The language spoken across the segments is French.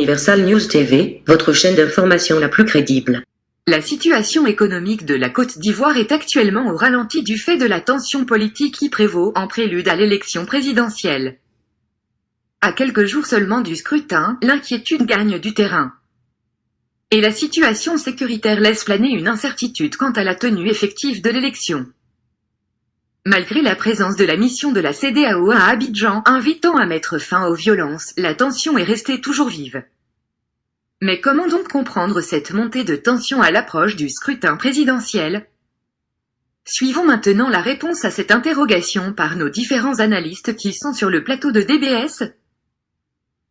Universal News TV, votre chaîne d'information la plus crédible. La situation économique de la Côte d'Ivoire est actuellement au ralenti du fait de la tension politique qui prévaut en prélude à l'élection présidentielle. À quelques jours seulement du scrutin, l'inquiétude gagne du terrain. Et la situation sécuritaire laisse planer une incertitude quant à la tenue effective de l'élection. Malgré la présence de la mission de la CEDEAO à Abidjan invitant à mettre fin aux violences, la tension est restée toujours vive. Mais comment donc comprendre cette montée de tension à l'approche du scrutin présidentiel? Suivons maintenant la réponse à cette interrogation par nos différents analystes qui sont sur le plateau de DBS.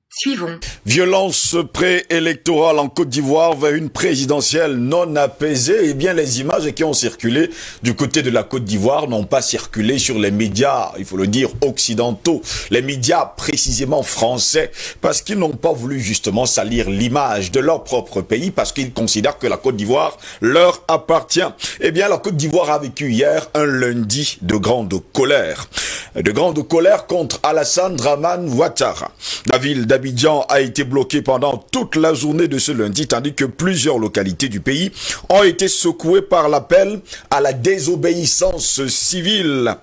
Suivons. Violence préélectorale en Côte d'Ivoire vers une présidentielle non apaisée. Eh bien, les images qui ont circulé du côté de la Côte d'Ivoire n'ont pas circulé sur les médias, il faut le dire, occidentaux. Les médias précisément français, parce qu'ils n'ont pas voulu justement salir l'image de leur propre pays, parce qu'ils considèrent que la Côte d'Ivoire leur appartient. Eh bien, la Côte d'Ivoire a vécu hier un lundi de grande colère. De grande colère contre Alassane Dramane Ouattara. La ville d'Abidjan a été bloquée pendant toute la journée de ce lundi, tandis que plusieurs localités du pays ont été secouées par l'appel à la désobéissance civile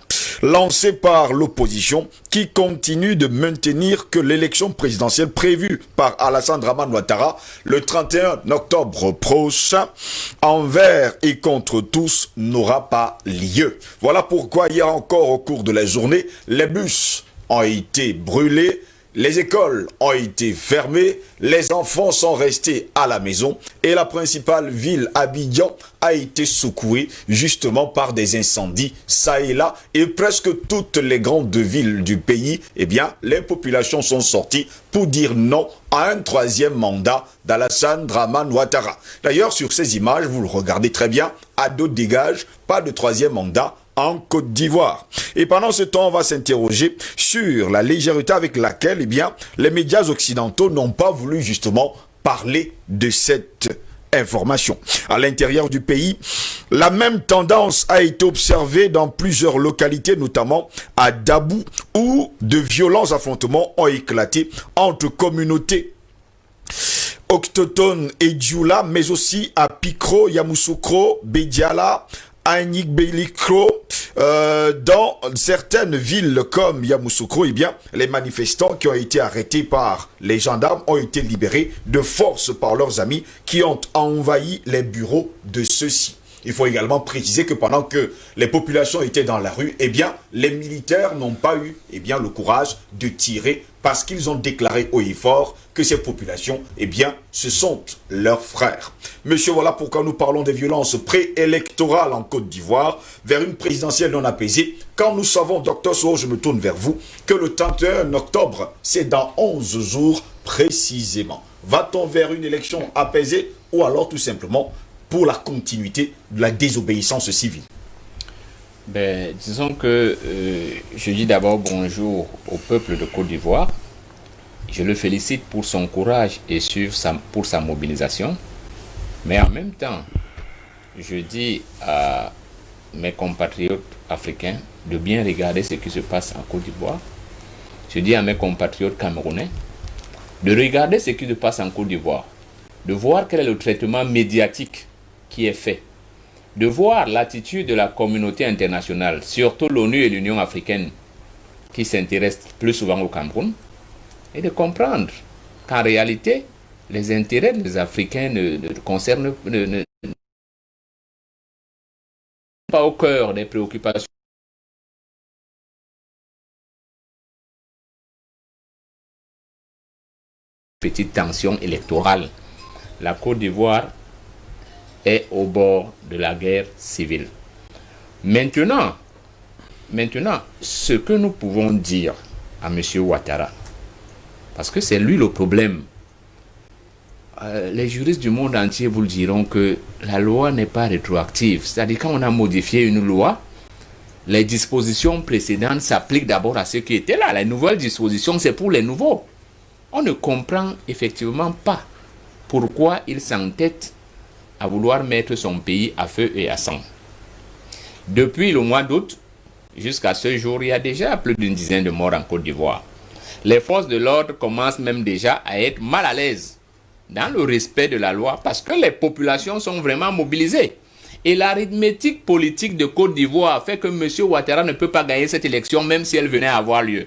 lancé par l'opposition qui continue de maintenir que l'élection présidentielle prévue par Alassane Dramane Ouattara le 31 octobre prochain envers et contre tous n'aura pas lieu. Voilà pourquoi hier encore au cours de la journée, les bus ont été brûlés, les écoles ont été fermées, les enfants sont restés à la maison et la principale ville, Abidjan, a été secouée justement par des incendies ça et là. Et presque toutes les grandes villes du pays, eh bien, les populations sont sorties pour dire non à un troisième mandat d'Alassane Dramane Ouattara. D'ailleurs, sur ces images, vous le regardez très bien, Ado dégage, pas de troisième mandat en Côte d'Ivoire. Et pendant ce temps, on va s'interroger sur la légèreté avec laquelle, eh bien, les médias occidentaux n'ont pas voulu justement parler de cette information. À l'intérieur du pays, la même tendance a été observée dans plusieurs localités, notamment à Dabou, où de violents affrontements ont éclaté entre communautés autochtones et Djoula, mais aussi à Pikro, Yamoussoukro, Bediala, Anik Belikro, dans certaines villes comme Yamoussoukro, eh bien, les manifestants qui ont été arrêtés par les gendarmes ont été libérés de force par leurs amis qui ont envahi les bureaux de ceux-ci. Il faut également préciser que pendant que les populations étaient dans la rue, eh bien, les militaires n'ont pas eu, eh bien, le courage de tirer parce qu'ils ont déclaré haut et fort que ces populations, eh bien, ce sont leurs frères. Monsieur, voilà pourquoi nous parlons des violences préélectorales en Côte d'Ivoire vers une présidentielle non apaisée. Quand nous savons, docteur Soho, je me tourne vers vous, que le 31 octobre, c'est dans 11 jours précisément. Va-t-on vers une élection apaisée ou alors tout simplement pour la continuité de la désobéissance civile? Disons que je dis d'abord bonjour au peuple de Côte d'Ivoire. Je le félicite pour son courage et pour sa mobilisation. Mais en même temps, je dis à mes compatriotes africains de bien regarder ce qui se passe en Côte d'Ivoire. Je dis à mes compatriotes camerounais de regarder ce qui se passe en Côte d'Ivoire, de voir quel est le traitement médiatique qui est fait, de voir l'attitude de la communauté internationale, surtout l'ONU et l'Union africaine, qui s'intéressent plus souvent au Cameroun, et de comprendre qu'en réalité, les intérêts des Africains ne concernent pas au cœur des préoccupations. Petite tension électorale. La Côte d'Ivoire est au bord de la guerre civile. Maintenant, ce que nous pouvons dire à M. Ouattara, parce que c'est lui le problème, les juristes du monde entier vous le diront que la loi n'est pas rétroactive. C'est-à-dire quand on a modifié une loi, les dispositions précédentes s'appliquent d'abord à ceux qui étaient là. Les nouvelles dispositions, c'est pour les nouveaux. On ne comprend effectivement pas pourquoi il s'entête à vouloir mettre son pays à feu et à sang. Depuis le mois d'août jusqu'à ce jour, il y a déjà plus d'10 de morts en Côte d'Ivoire. Les forces de l'ordre commencent même déjà à être mal à l'aise dans le respect de la loi, parce que les populations sont vraiment mobilisées. Et l'arithmétique politique de Côte d'Ivoire fait que M. Ouattara ne peut pas gagner cette élection, même si elle venait à avoir lieu.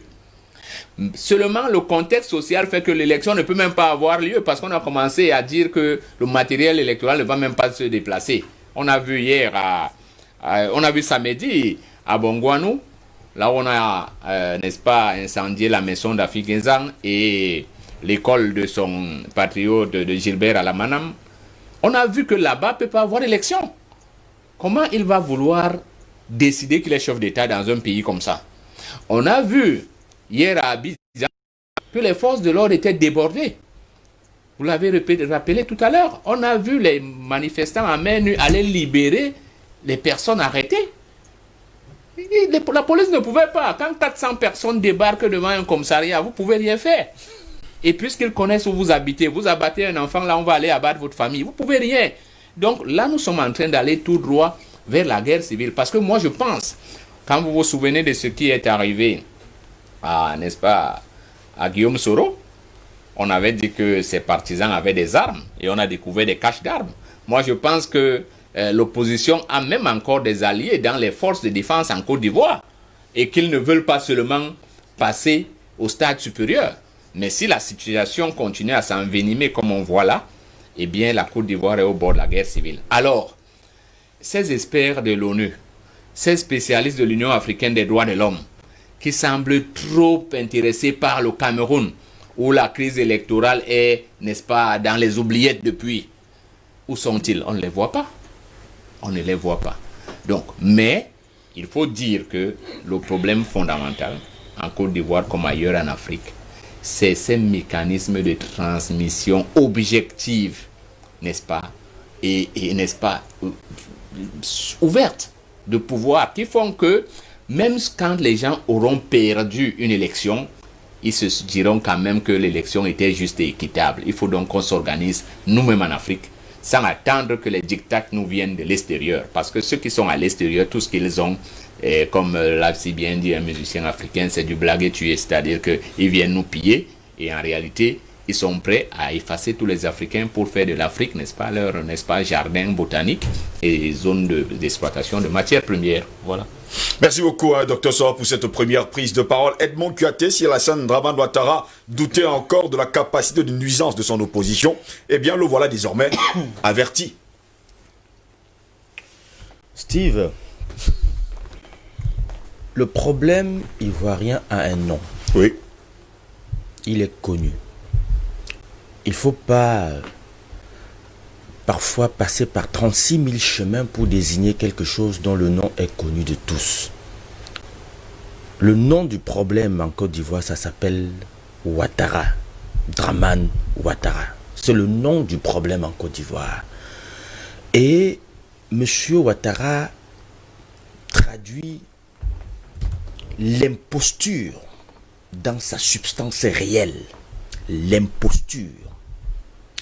Seulement, le contexte social fait que l'élection ne peut même pas avoir lieu, parce qu'on a commencé à dire que le matériel électoral ne va même pas se déplacer. On a vu hier, on a vu samedi à Bongouanou, là où on a, n'est-ce pas, incendié la maison d'Afrique Genzan et l'école de son patriote de Gilbert Alamanam. On a vu que là-bas, ne peut pas avoir élection. Comment il va vouloir décider qu'il est chef d'État dans un pays comme ça? On a vu hier à Abidjan que les forces de l'ordre étaient débordées. Vous l'avez rappelé tout à l'heure. On a vu les manifestants à main nue aller libérer les personnes arrêtées. La police ne pouvait pas. Quand 400 personnes débarquent devant un commissariat, vous ne pouvez rien faire. Et puisqu'ils connaissent où vous habitez, vous abattez un enfant, là on va aller abattre votre famille. Vous ne pouvez rien. Donc là, nous sommes en train d'aller tout droit vers la guerre civile. Parce que moi, je pense, quand vous vous souvenez de ce qui est arrivé, n'est-ce pas, à Guillaume Soro, on avait dit que ses partisans avaient des armes et on a découvert des caches d'armes. Moi, je pense que l'opposition a même encore des alliés dans les forces de défense en Côte d'Ivoire et qu'ils ne veulent pas seulement passer au stade supérieur. Mais si la situation continue à s'envenimer comme on voit là, eh bien la Côte d'Ivoire est au bord de la guerre civile. Alors, ces experts de l'ONU, ces spécialistes de l'Union africaine des droits de l'homme, qui semblent trop intéressés par le Cameroun, où la crise électorale est, n'est-ce pas, dans les oubliettes depuis. Où sont-ils? On ne les voit pas. On ne les voit pas. Donc, mais, il faut dire que le problème fondamental, en Côte d'Ivoire comme ailleurs en Afrique, c'est ces mécanismes de transmission objective, n'est-ce pas, et n'est-ce pas, ouverte de pouvoir, qui font que, même quand les gens auront perdu une élection, ils se diront quand même que l'élection était juste et équitable. Il faut donc qu'on s'organise nous-mêmes en Afrique, sans attendre que les diktats nous viennent de l'extérieur. Parce que ceux qui sont à l'extérieur, tout ce qu'ils ont, comme l'a si bien dit un musicien africain, c'est du blague et tuer, c'est-à-dire qu'ils viennent nous piller, et en réalité, ils sont prêts à effacer tous les Africains pour faire de l'Afrique, n'est-ce pas, leur, n'est-ce pas, jardin botanique et zone d'exploitation de matières premières. Voilà. Merci beaucoup, Dr Soro, pour cette première prise de parole. Edmond Kouyaté, si Alassane Dramane Ouattara doutait encore de la capacité de nuisance de son opposition, eh bien, le voilà désormais averti. Steve, le problème ivoirien a un nom. Oui. Il est connu. Il ne faut pas parfois passer par 36 000 chemins pour désigner quelque chose dont le nom est connu de tous. Le nom du problème en Côte d'Ivoire, ça s'appelle Ouattara. Dramane Ouattara. C'est le nom du problème en Côte d'Ivoire. Et M. Ouattara traduit l'imposture dans sa substance réelle. L'imposture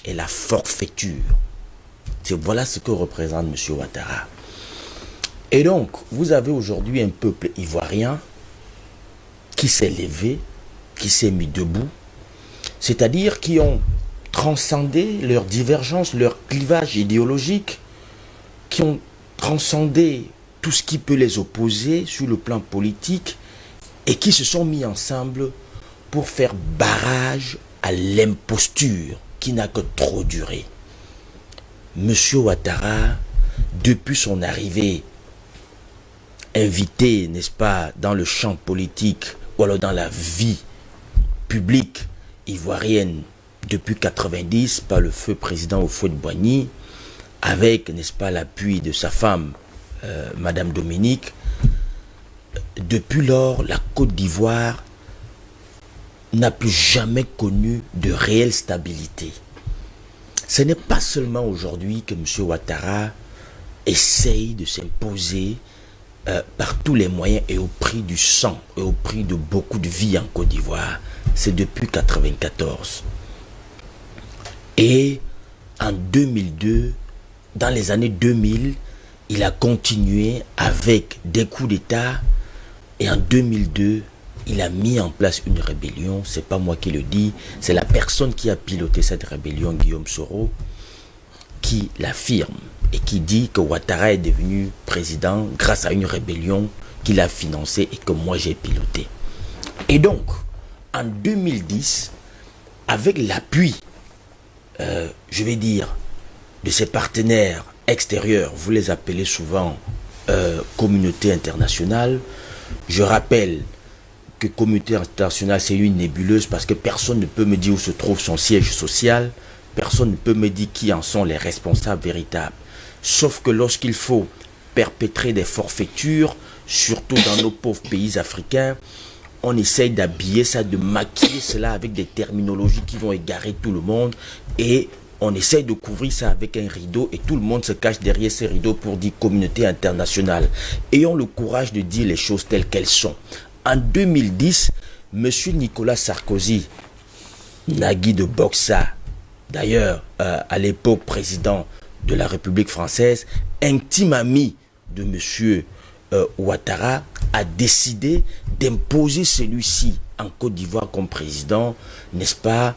et la forfaiture. Voilà ce que représente M. Ouattara. Et donc, vous avez aujourd'hui un peuple ivoirien qui s'est levé, qui s'est mis debout, c'est-à-dire qui ont transcendé leurs divergences, leurs clivages idéologiques, qui ont transcendé tout ce qui peut les opposer sur le plan politique et qui se sont mis ensemble pour faire barrage à l'imposture qui n'a que trop duré. Monsieur Ouattara, depuis son arrivée, invité, n'est-ce pas, dans le champ politique ou alors dans la vie publique ivoirienne depuis 90 par le feu président Houphouët-Boigny, avec, n'est-ce pas, l'appui de sa femme, Madame Dominique, depuis lors, la Côte d'Ivoire n'a plus jamais connu de réelle stabilité. Ce n'est pas seulement aujourd'hui que M. Ouattara essaye de s'imposer par tous les moyens et au prix du sang et au prix de beaucoup de vies en Côte d'Ivoire. C'est depuis 1994. Et en 2002, dans les années 2000, il a continué avec des coups d'État. Et en 2002, il a mis en place une rébellion, c'est pas moi qui le dis, c'est la personne qui a piloté cette rébellion, Guillaume Soro, qui l'affirme et qui dit que Ouattara est devenu président grâce à une rébellion qu'il a financée et que moi j'ai pilotée. Et donc, en 2010, avec l'appui, je vais dire, de ses partenaires extérieurs, vous les appelez souvent communauté internationale, je rappelle que communauté internationale c'est une nébuleuse parce que personne ne peut me dire où se trouve son siège social, personne ne peut me dire qui en sont les responsables véritables. Sauf que lorsqu'il faut perpétrer des forfaitures, surtout dans nos pauvres pays africains, on essaye d'habiller ça, de maquiller cela avec des terminologies qui vont égarer tout le monde et on essaye de couvrir ça avec un rideau et tout le monde se cache derrière ces rideaux pour dire communauté internationale. Ayons le courage de dire les choses telles qu'elles sont. En 2010, M. Nicolas Sarkozy, Nagui de Boxa, d'ailleurs à l'époque président de la République française, intime ami de M. Ouattara, a décidé d'imposer celui-ci en Côte d'Ivoire comme président, n'est-ce pas,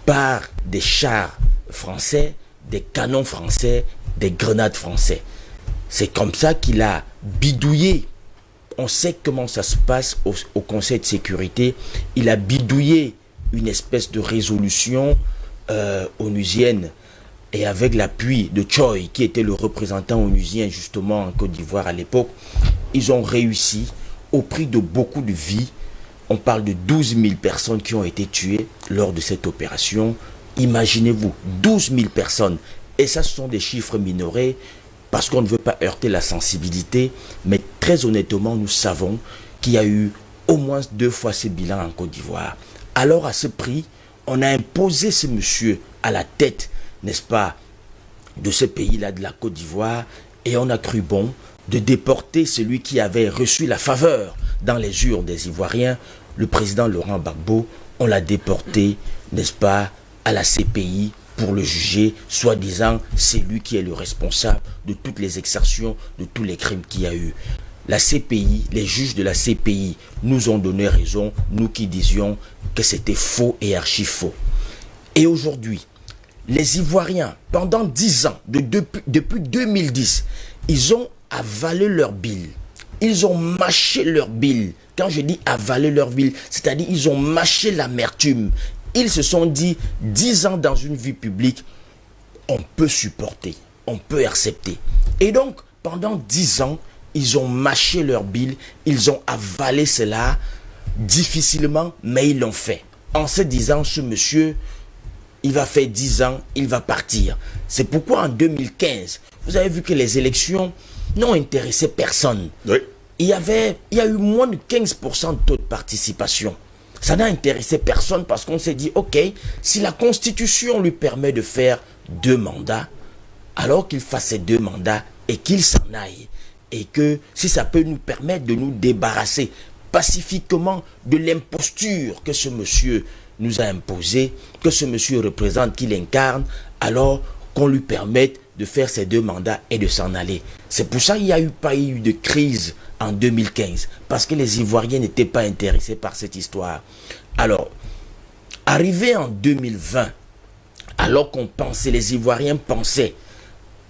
par des chars français, des canons français, des grenades français. C'est comme ça qu'il a bidouillé. On sait comment ça se passe au Conseil de sécurité. Il a bidouillé une espèce de résolution onusienne et avec l'appui de Choi, qui était le représentant onusien justement en Côte d'Ivoire à l'époque, ils ont réussi au prix de beaucoup de vies. On parle de 12 000 personnes qui ont été tuées lors de cette opération. Imaginez-vous, 12 000 personnes. Et ça, ce sont des chiffres minorés parce qu'on ne veut pas heurter la sensibilité. Mais très honnêtement, nous savons qu'il y a eu au moins 2 fois ce bilan en Côte d'Ivoire. Alors, à ce prix, on a imposé ce monsieur à la tête, n'est-ce pas, de ce pays-là, de la Côte d'Ivoire. Et on a cru bon de déporter celui qui avait reçu la faveur dans les urnes des Ivoiriens, le président Laurent Gbagbo. On l'a déporté, n'est-ce pas, à la CPI pour le juger, soi-disant c'est lui qui est le responsable de toutes les exactions, de tous les crimes qu'il y a eu. La CPI, les juges de la CPI nous ont donné raison, nous qui disions que c'était faux et archi faux. Et aujourd'hui, les Ivoiriens, pendant 10 ans, depuis 2010, ils ont avalé leur bile. Ils ont mâché leur bile. Quand je dis avaler leur bile, c'est-à-dire ils ont mâché l'amertume. Ils se sont dit, 10 ans dans une vie publique, on peut supporter, on peut accepter. Et donc, pendant 10 ans, ils ont mâché leur bile, ils ont avalé cela difficilement, mais ils l'ont fait. En se disant, ce monsieur, il va faire 10 ans, il va partir. C'est pourquoi en 2015, vous avez vu que les élections n'ont intéressé personne. Oui. Il y a eu moins de 15% de taux de participation. Ça n'a intéressé personne parce qu'on s'est dit, ok, si la Constitution lui permet de faire 2 mandats, alors qu'il fasse ces 2 mandats et qu'il s'en aille. Et que si ça peut nous permettre de nous débarrasser pacifiquement de l'imposture que ce monsieur nous a imposée, que ce monsieur représente, qu'il incarne, alors qu'on lui permette de faire ces 2 mandats et de s'en aller. C'est pour ça qu'il n'y a pas eu de crise en 2015, parce que les Ivoiriens n'étaient pas intéressés par cette histoire. Alors, arrivé en 2020, alors qu'on pensait, les Ivoiriens pensaient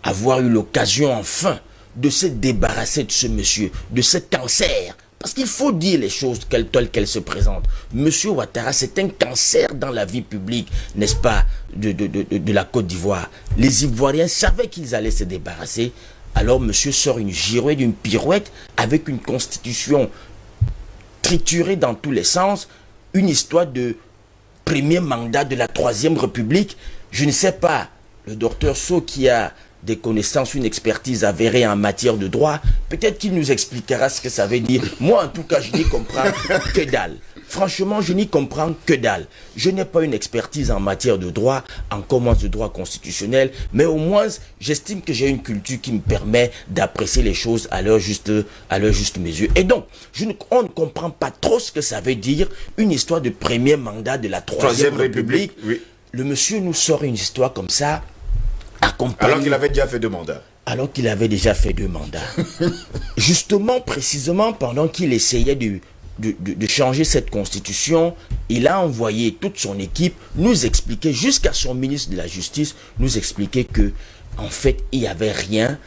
avoir eu l'occasion enfin de se débarrasser de ce monsieur, de ce cancer. Parce qu'il faut dire les choses telles qu'elles se présentent. Monsieur Ouattara, c'est un cancer dans la vie publique, n'est-ce pas, de la Côte d'Ivoire. Les Ivoiriens savaient qu'ils allaient se débarrasser. Alors monsieur sort une girouette, une pirouette, avec une constitution triturée dans tous les sens, une histoire de premier mandat de la 3e République. Je ne sais pas, le docteur Sow qui a des connaissances, une expertise avérée en matière de droit, peut-être qu'il nous expliquera ce que ça veut dire. Moi, en tout cas, je n'y comprends que dalle. Franchement, je n'y comprends que dalle. Je n'ai pas une expertise en matière de droit, en commence de droit constitutionnel, mais au moins, j'estime que j'ai une culture qui me permet d'apprécier les choses à leur juste mesure. Et donc, on ne comprend pas trop ce que ça veut dire, une histoire de premier mandat de la 3e République. Oui. Le monsieur nous sort une histoire comme ça, alors qu'il avait déjà fait 2 mandats. Alors qu'il avait déjà fait 2 mandats. Justement, précisément, pendant qu'il essayait de de changer cette constitution, il a envoyé toute son équipe nous expliquer, jusqu'à son ministre de la Justice, nous expliquer que, en fait, il n'y avait rien.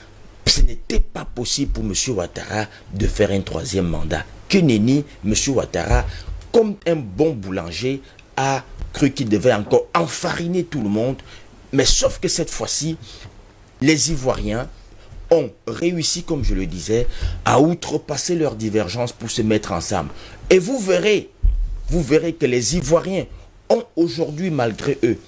Ce n'était pas possible pour M. Ouattara de faire un 3e mandat. Que nenni, M. Ouattara, comme un bon boulanger, a cru qu'il devait encore enfariner tout le monde. Mais sauf que cette fois-ci, les Ivoiriens ont réussi, comme je le disais, à outrepasser leurs divergences pour se mettre ensemble. Et vous verrez que les Ivoiriens ont aujourd'hui, malgré eux,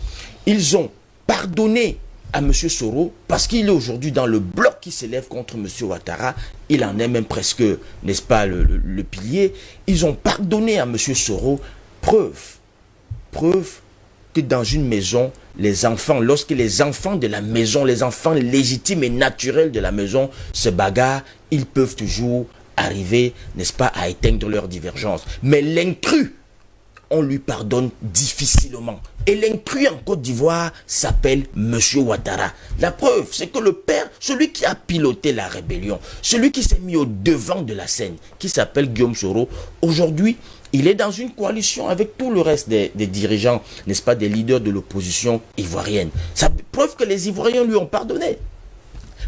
ils ont pardonné à M. Soro, parce qu'il est aujourd'hui dans le bloc qui s'élève contre M. Ouattara. Il en est même presque, n'est-ce pas, le pilier. Ils ont pardonné à M. Soro. Preuve que dans une maison, les enfants, lorsque les enfants de la maison, les enfants légitimes et naturels de la maison se bagarrent, ils peuvent toujours arriver, n'est-ce pas, à éteindre leurs divergences. Mais l'intrus, on lui pardonne difficilement. Et l'intrus en Côte d'Ivoire s'appelle M. Ouattara. La preuve, c'est que le père, celui qui a piloté la rébellion, celui qui s'est mis au devant de la scène, qui s'appelle Guillaume Soro, aujourd'hui, il est dans une coalition avec tout le reste des dirigeants, n'est-ce pas, des leaders de l'opposition ivoirienne. Ça prouve que les Ivoiriens lui ont pardonné.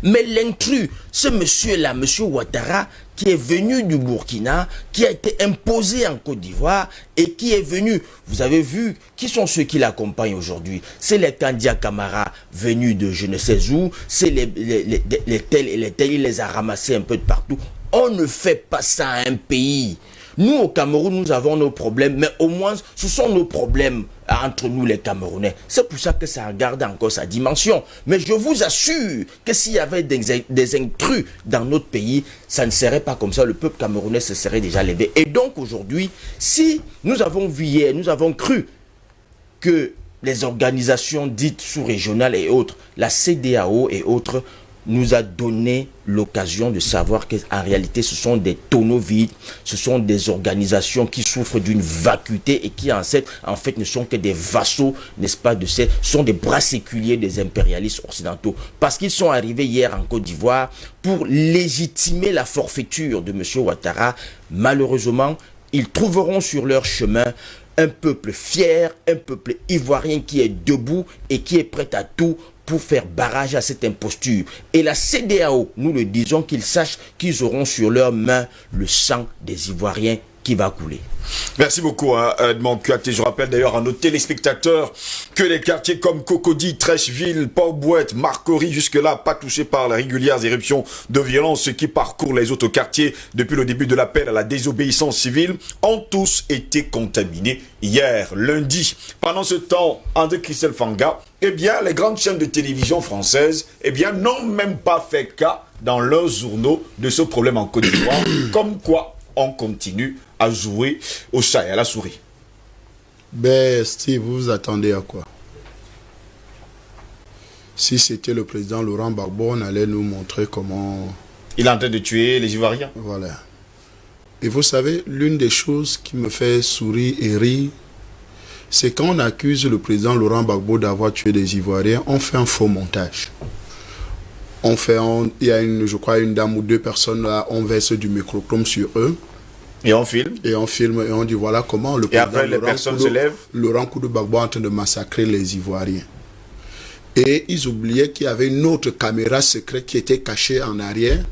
Mais l'intrus, ce monsieur-là, M. Ouattara, qui est venu du Burkina, qui a été imposé en Côte d'Ivoire et qui est venu, vous avez vu, qui sont ceux qui l'accompagnent aujourd'hui? C'est les Kandia Camara venus de je ne sais où, c'est les tels et les tels, il les a ramassés un peu de partout. On ne fait pas ça à un pays. Nous, au Cameroun, nous avons nos problèmes, mais au moins, ce sont nos problèmes entre nous, les Camerounais. C'est pour ça que ça garde encore sa dimension. Mais je vous assure que s'il y avait des intrus dans notre pays, ça ne serait pas comme ça. Le peuple camerounais se serait déjà levé. Et donc, aujourd'hui, si nous avons vu hier, nous avons cru que les organisations dites sous-régionales et autres, la CEDEAO et autres, nous a donné l'occasion de savoir qu'en réalité, ce sont des tonneaux vides, ce sont des organisations qui souffrent d'une vacuité et qui en fait ne sont que des vassaux, n'est-ce pas, ce sont des bras séculiers des impérialistes occidentaux. Parce qu'ils sont arrivés hier en Côte d'Ivoire pour légitimer la forfaiture de M. Ouattara. Malheureusement, ils trouveront sur leur chemin un peuple fier, un peuple ivoirien qui est debout et qui est prêt à tout pour faire barrage à cette imposture. Et la CEDEAO, nous le disons, qu'ils sachent qu'ils auront sur leurs mains le sang des Ivoiriens qui va couler. Merci beaucoup, Edmond Kouyaté. Je rappelle d'ailleurs à nos téléspectateurs que les quartiers comme Cocody, Trècheville, Port-Bouette, Marcory, jusque-là pas touchés par les régulières éruptions de violence, ceux qui parcourent les autres quartiers depuis le début de l'appel à la désobéissance civile, ont tous été contaminés hier, lundi. Pendant ce temps, André Christelle Fanga, eh bien, les grandes chaînes de télévision françaises, eh bien, n'ont même pas fait cas dans leurs journaux de ce problème en Côte d'Ivoire, comme quoi on continue à jouer au chat et à la souris. Ben, Steve, vous vous attendez à quoi? Si c'était le président Laurent Gbagbo, on allait nous montrer comment... Il est en train de tuer les Ivoiriens. Voilà. Et vous savez, l'une des choses qui me fait sourire et rire, c'est quand on accuse le président Laurent Gbagbo d'avoir tué des Ivoiriens, on fait un faux montage. Il y a je crois une dame ou deux personnes là, on verse du microchrome sur eux. Et on filme. Et on filme et on dit voilà comment le président après, les personnes se lèvent. Laurent Gbagbo est en train de massacrer les Ivoiriens. Et ils oubliaient qu'il y avait une autre caméra secrète qui était cachée en arrière.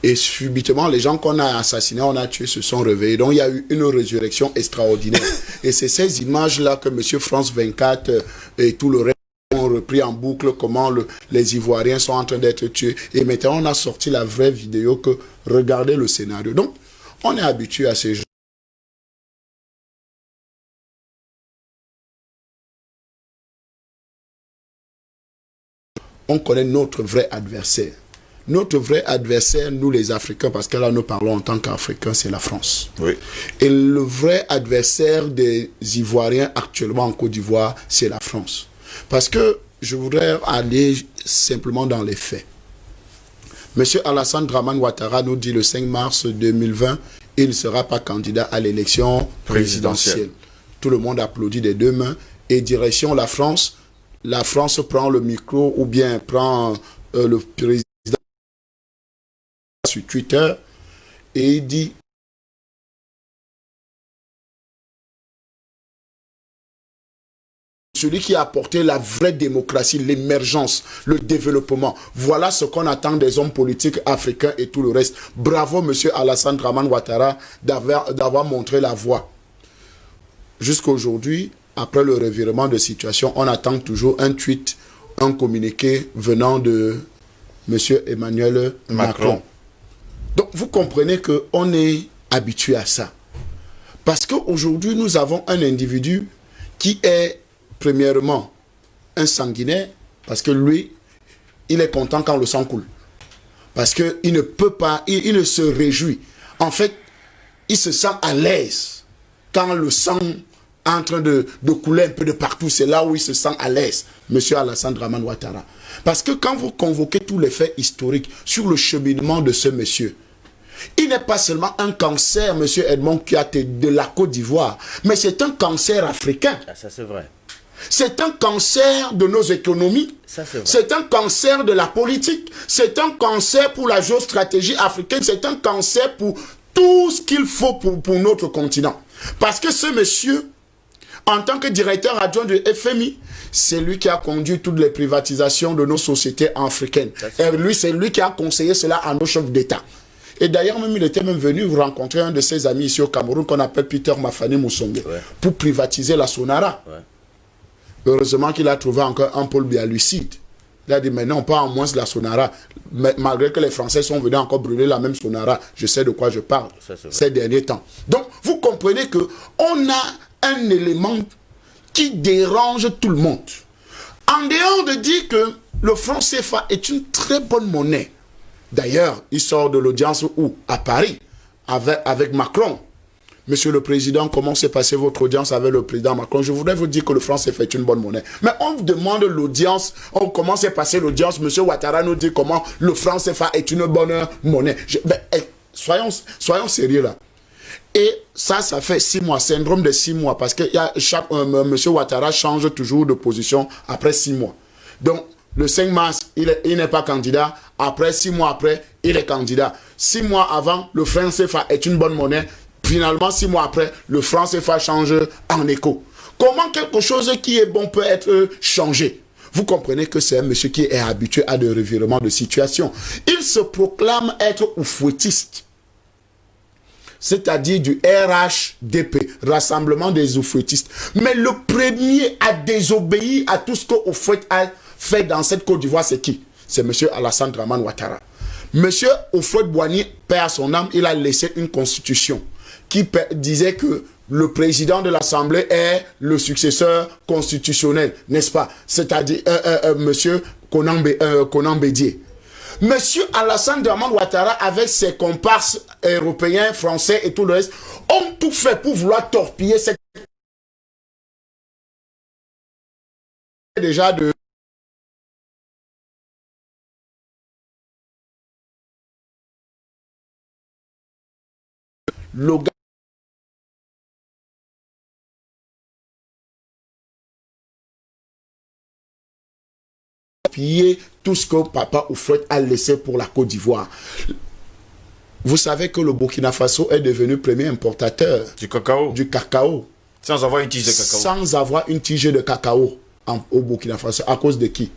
Et subitement, les gens qu'on a assassinés, on a tués, se sont réveillés. Donc il y a eu une résurrection extraordinaire. Et c'est ces images-là que M. France 24 et tout le reste ont repris en boucle, comment les Ivoiriens sont en train d'être tués. Et maintenant, on a sorti la vraie vidéo que regardez le scénario. Donc, on est habitué à ces gens. On connaît notre vrai adversaire. Notre vrai adversaire, nous les Africains, parce que là nous parlons en tant qu'Africains, c'est la France. Oui. Et le vrai adversaire des Ivoiriens actuellement en Côte d'Ivoire, c'est la France. Parce que je voudrais aller simplement dans les faits. Monsieur Alassane Dramane Ouattara nous dit le 5 mars 2020, il ne sera pas candidat à l'élection présidentielle. Tout le monde applaudit des deux mains. Et direction la France prend le micro ou bien prend le président sur Twitter et il dit celui qui a apporté la vraie démocratie, l'émergence, le développement. Voilà ce qu'on attend des hommes politiques africains et tout le reste. Bravo, monsieur Alassane Dramane Ouattara, d'avoir montré la voie. Jusqu'à aujourd'hui, après le revirement de situation, on attend toujours un tweet, un communiqué venant de monsieur Emmanuel Macron. Donc, vous comprenez qu'on est habitué à ça. Parce qu'aujourd'hui, nous avons un individu qui est, premièrement, un sanguinaire, parce que lui, il est content quand le sang coule. Parce qu'il ne peut pas, il ne se réjouit. En fait, il se sent à l'aise quand le sang est en train de couler un peu de partout. C'est là où il se sent à l'aise, monsieur Alassane Dramane Ouattara. Parce que quand vous convoquez tous les faits historiques sur le cheminement de ce monsieur, il n'est pas seulement un cancer, monsieur Edmond Kouyaté, de la Côte d'Ivoire, mais c'est un cancer africain. Ah, ça c'est vrai. C'est un cancer de nos économies. C'est un cancer de la politique. C'est un cancer pour la géostratégie africaine. C'est un cancer pour tout ce qu'il faut pour notre continent. Parce que ce monsieur, en tant que directeur adjoint du FMI, c'est lui qui a conduit toutes les privatisations de nos sociétés africaines. Et lui, c'est lui qui a conseillé cela à nos chefs d'État. Et d'ailleurs, même il était même venu vous rencontrer un de ses amis ici au Cameroun qu'on appelle Peter Mafani Moussongue pour privatiser la Sonara. Heureusement qu'il a trouvé encore un pôle bien lucide. Il a dit, mais non, pas en moins la Sonara. Mais, malgré que les Français sont venus encore brûler la même Sonara, je sais de quoi je parle ces derniers temps. Donc, vous comprenez qu'on a un élément qui dérange tout le monde. En dehors de dire que le franc CFA est une très bonne monnaie. D'ailleurs, il sort de l'audience où? À Paris, avec Macron. Monsieur le Président, comment s'est passée votre audience avec le président Macron? Je voudrais vous dire que le franc CFA est une bonne monnaie. Mais on vous demande l'audience, comment s'est passée l'audience? Monsieur Ouattara nous dit comment le franc CFA est une bonne monnaie. Soyons sérieux là. Et ça fait 6 mois, syndrome de 6 mois, parce que monsieur Ouattara change toujours de position après 6 mois. Donc, le 5 mars, il n'est pas candidat. Après, 6 mois après, il est candidat. 6 mois avant, le franc CFA est une bonne monnaie. Finalement, 6 mois après, le franc CFA change en écho. Comment quelque chose qui est bon peut être changé? Vous comprenez que c'est un monsieur qui est habitué à des revirements de situation. Il se proclame être oufouettiste. C'est-à-dire du RHDP, Rassemblement des oufouettistes. Mais le premier à désobéir à tout ce que Oufouette a fait dans cette Côte d'Ivoire, c'est qui? C'est monsieur Alassane Dramane Ouattara. Monsieur Houphouët-Boigny, père à son âme, il a laissé une constitution qui disait que le président de l'Assemblée est le successeur constitutionnel, n'est-ce pas? C'est-à-dire monsieur Konan Bédié. Monsieur Alassane Dramane Ouattara, avec ses comparses européens, français et tout le reste, ont tout fait pour vouloir torpiller cette... Déjà de... Le gars piller tout ce que Papa Houphouët a laissé pour la Côte d'Ivoire. Vous savez que le Burkina Faso est devenu premier importateur du cacao. Sans avoir une tige de cacao. Sans avoir une tige de cacao au Burkina Faso. À cause de qui?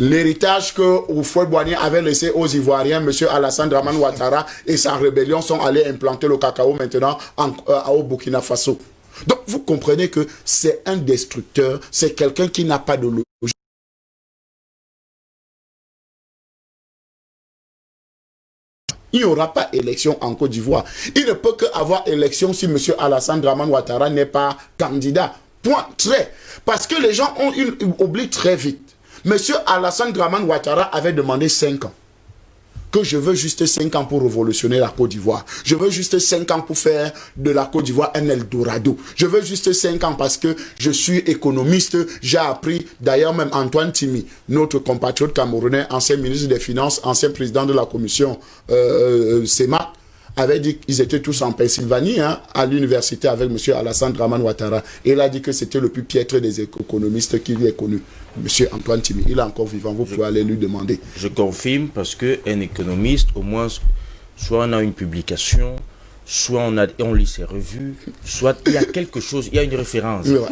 L'héritage que Houphouët-Boigny avait laissé aux Ivoiriens, M. Alassane Dramane Ouattara et sa rébellion sont allés implanter le cacao maintenant au Burkina Faso. Donc vous comprenez que c'est un destructeur, c'est quelqu'un qui n'a pas de logique. Il n'y aura pas élection en Côte d'Ivoire. Il ne peut qu'avoir élection si M. Alassane Dramane Ouattara n'est pas candidat. Point. Très. Parce que les gens oublient très vite. M. Alassane Dramane Ouattara avait demandé 5 ans. Que je veux juste 5 ans pour révolutionner la Côte d'Ivoire. Je veux juste 5 ans pour faire de la Côte d'Ivoire un Eldorado. Je veux juste 5 ans parce que je suis économiste. J'ai appris, d'ailleurs même Antoine Timi, notre compatriote camerounais, ancien ministre des Finances, ancien président de la commission CEMAC, avait dit qu'ils étaient tous en Pennsylvanie, à l'université avec M. Alassane Dramane Ouattara. Et il a dit que c'était le plus piètre des économistes qu'il ait connu. M. Antoine Timi, il est encore vivant, vous pouvez aller lui demander. Je confirme parce qu'un économiste, au moins, soit on a une publication, soit on lit ses revues, soit il y a quelque chose, il y a une référence. Oui, ouais.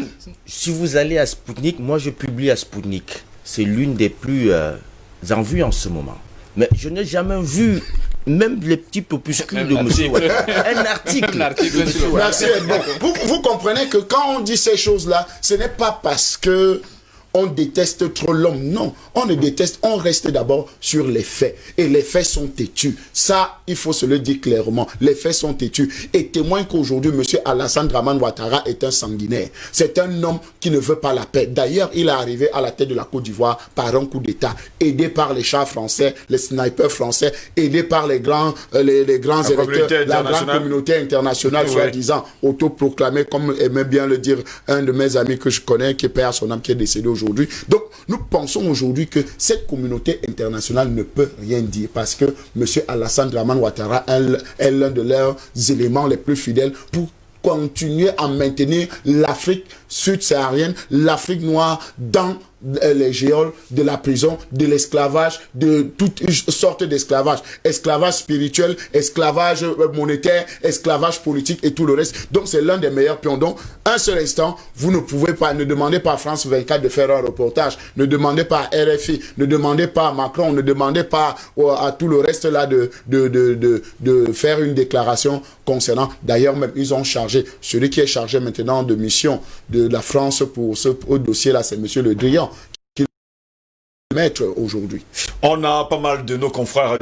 Si vous allez à Sputnik, moi je publie à Sputnik. C'est l'une des plus en vue en ce moment. Mais je n'ai jamais vu, même les petits popuscules de M. Ouattara, un article. Merci. Bon, vous comprenez que quand on dit ces choses-là, ce n'est pas parce que on déteste trop l'homme. Non, on ne déteste, on reste d'abord sur les faits. Et les faits sont têtus. Ça, il faut se le dire clairement. Les faits sont têtus. Et témoigne qu'aujourd'hui, M. Alassane Dramane Ouattara est un sanguinaire. C'est un homme qui ne veut pas la paix. D'ailleurs, il est arrivé à la tête de la Côte d'Ivoire par un coup d'État, aidé par les chars français, les snipers français, aidé par les grands électeurs, la grande communauté internationale, soi-disant autoproclamée, comme aimait bien le dire un de mes amis que je connais, qui perd son âme, qui est décédé aujourd'hui. Donc, nous pensons aujourd'hui que cette communauté internationale ne peut rien dire parce que M. Alassane Dramane Ouattara est l'un de leurs éléments les plus fidèles pour continuer à maintenir l'Afrique sud-saharienne, l'Afrique noire dans les géoles de la prison, de l'esclavage, de toutes sortes d'esclavage. Esclavage spirituel, esclavage monétaire, esclavage politique et tout le reste. Donc c'est l'un des meilleurs pions. Donc, un seul instant, vous ne pouvez pas, ne demandez pas à France 24 de faire un reportage, ne demandez pas à RFI, ne demandez pas à Macron, ne demandez pas à tout le reste là de faire une déclaration concernant. D'ailleurs, même ils ont chargé, celui qui est chargé maintenant de mission de la France pour ce dossier là, c'est M. Le Drian. Maître aujourd'hui. On a pas mal de nos confrères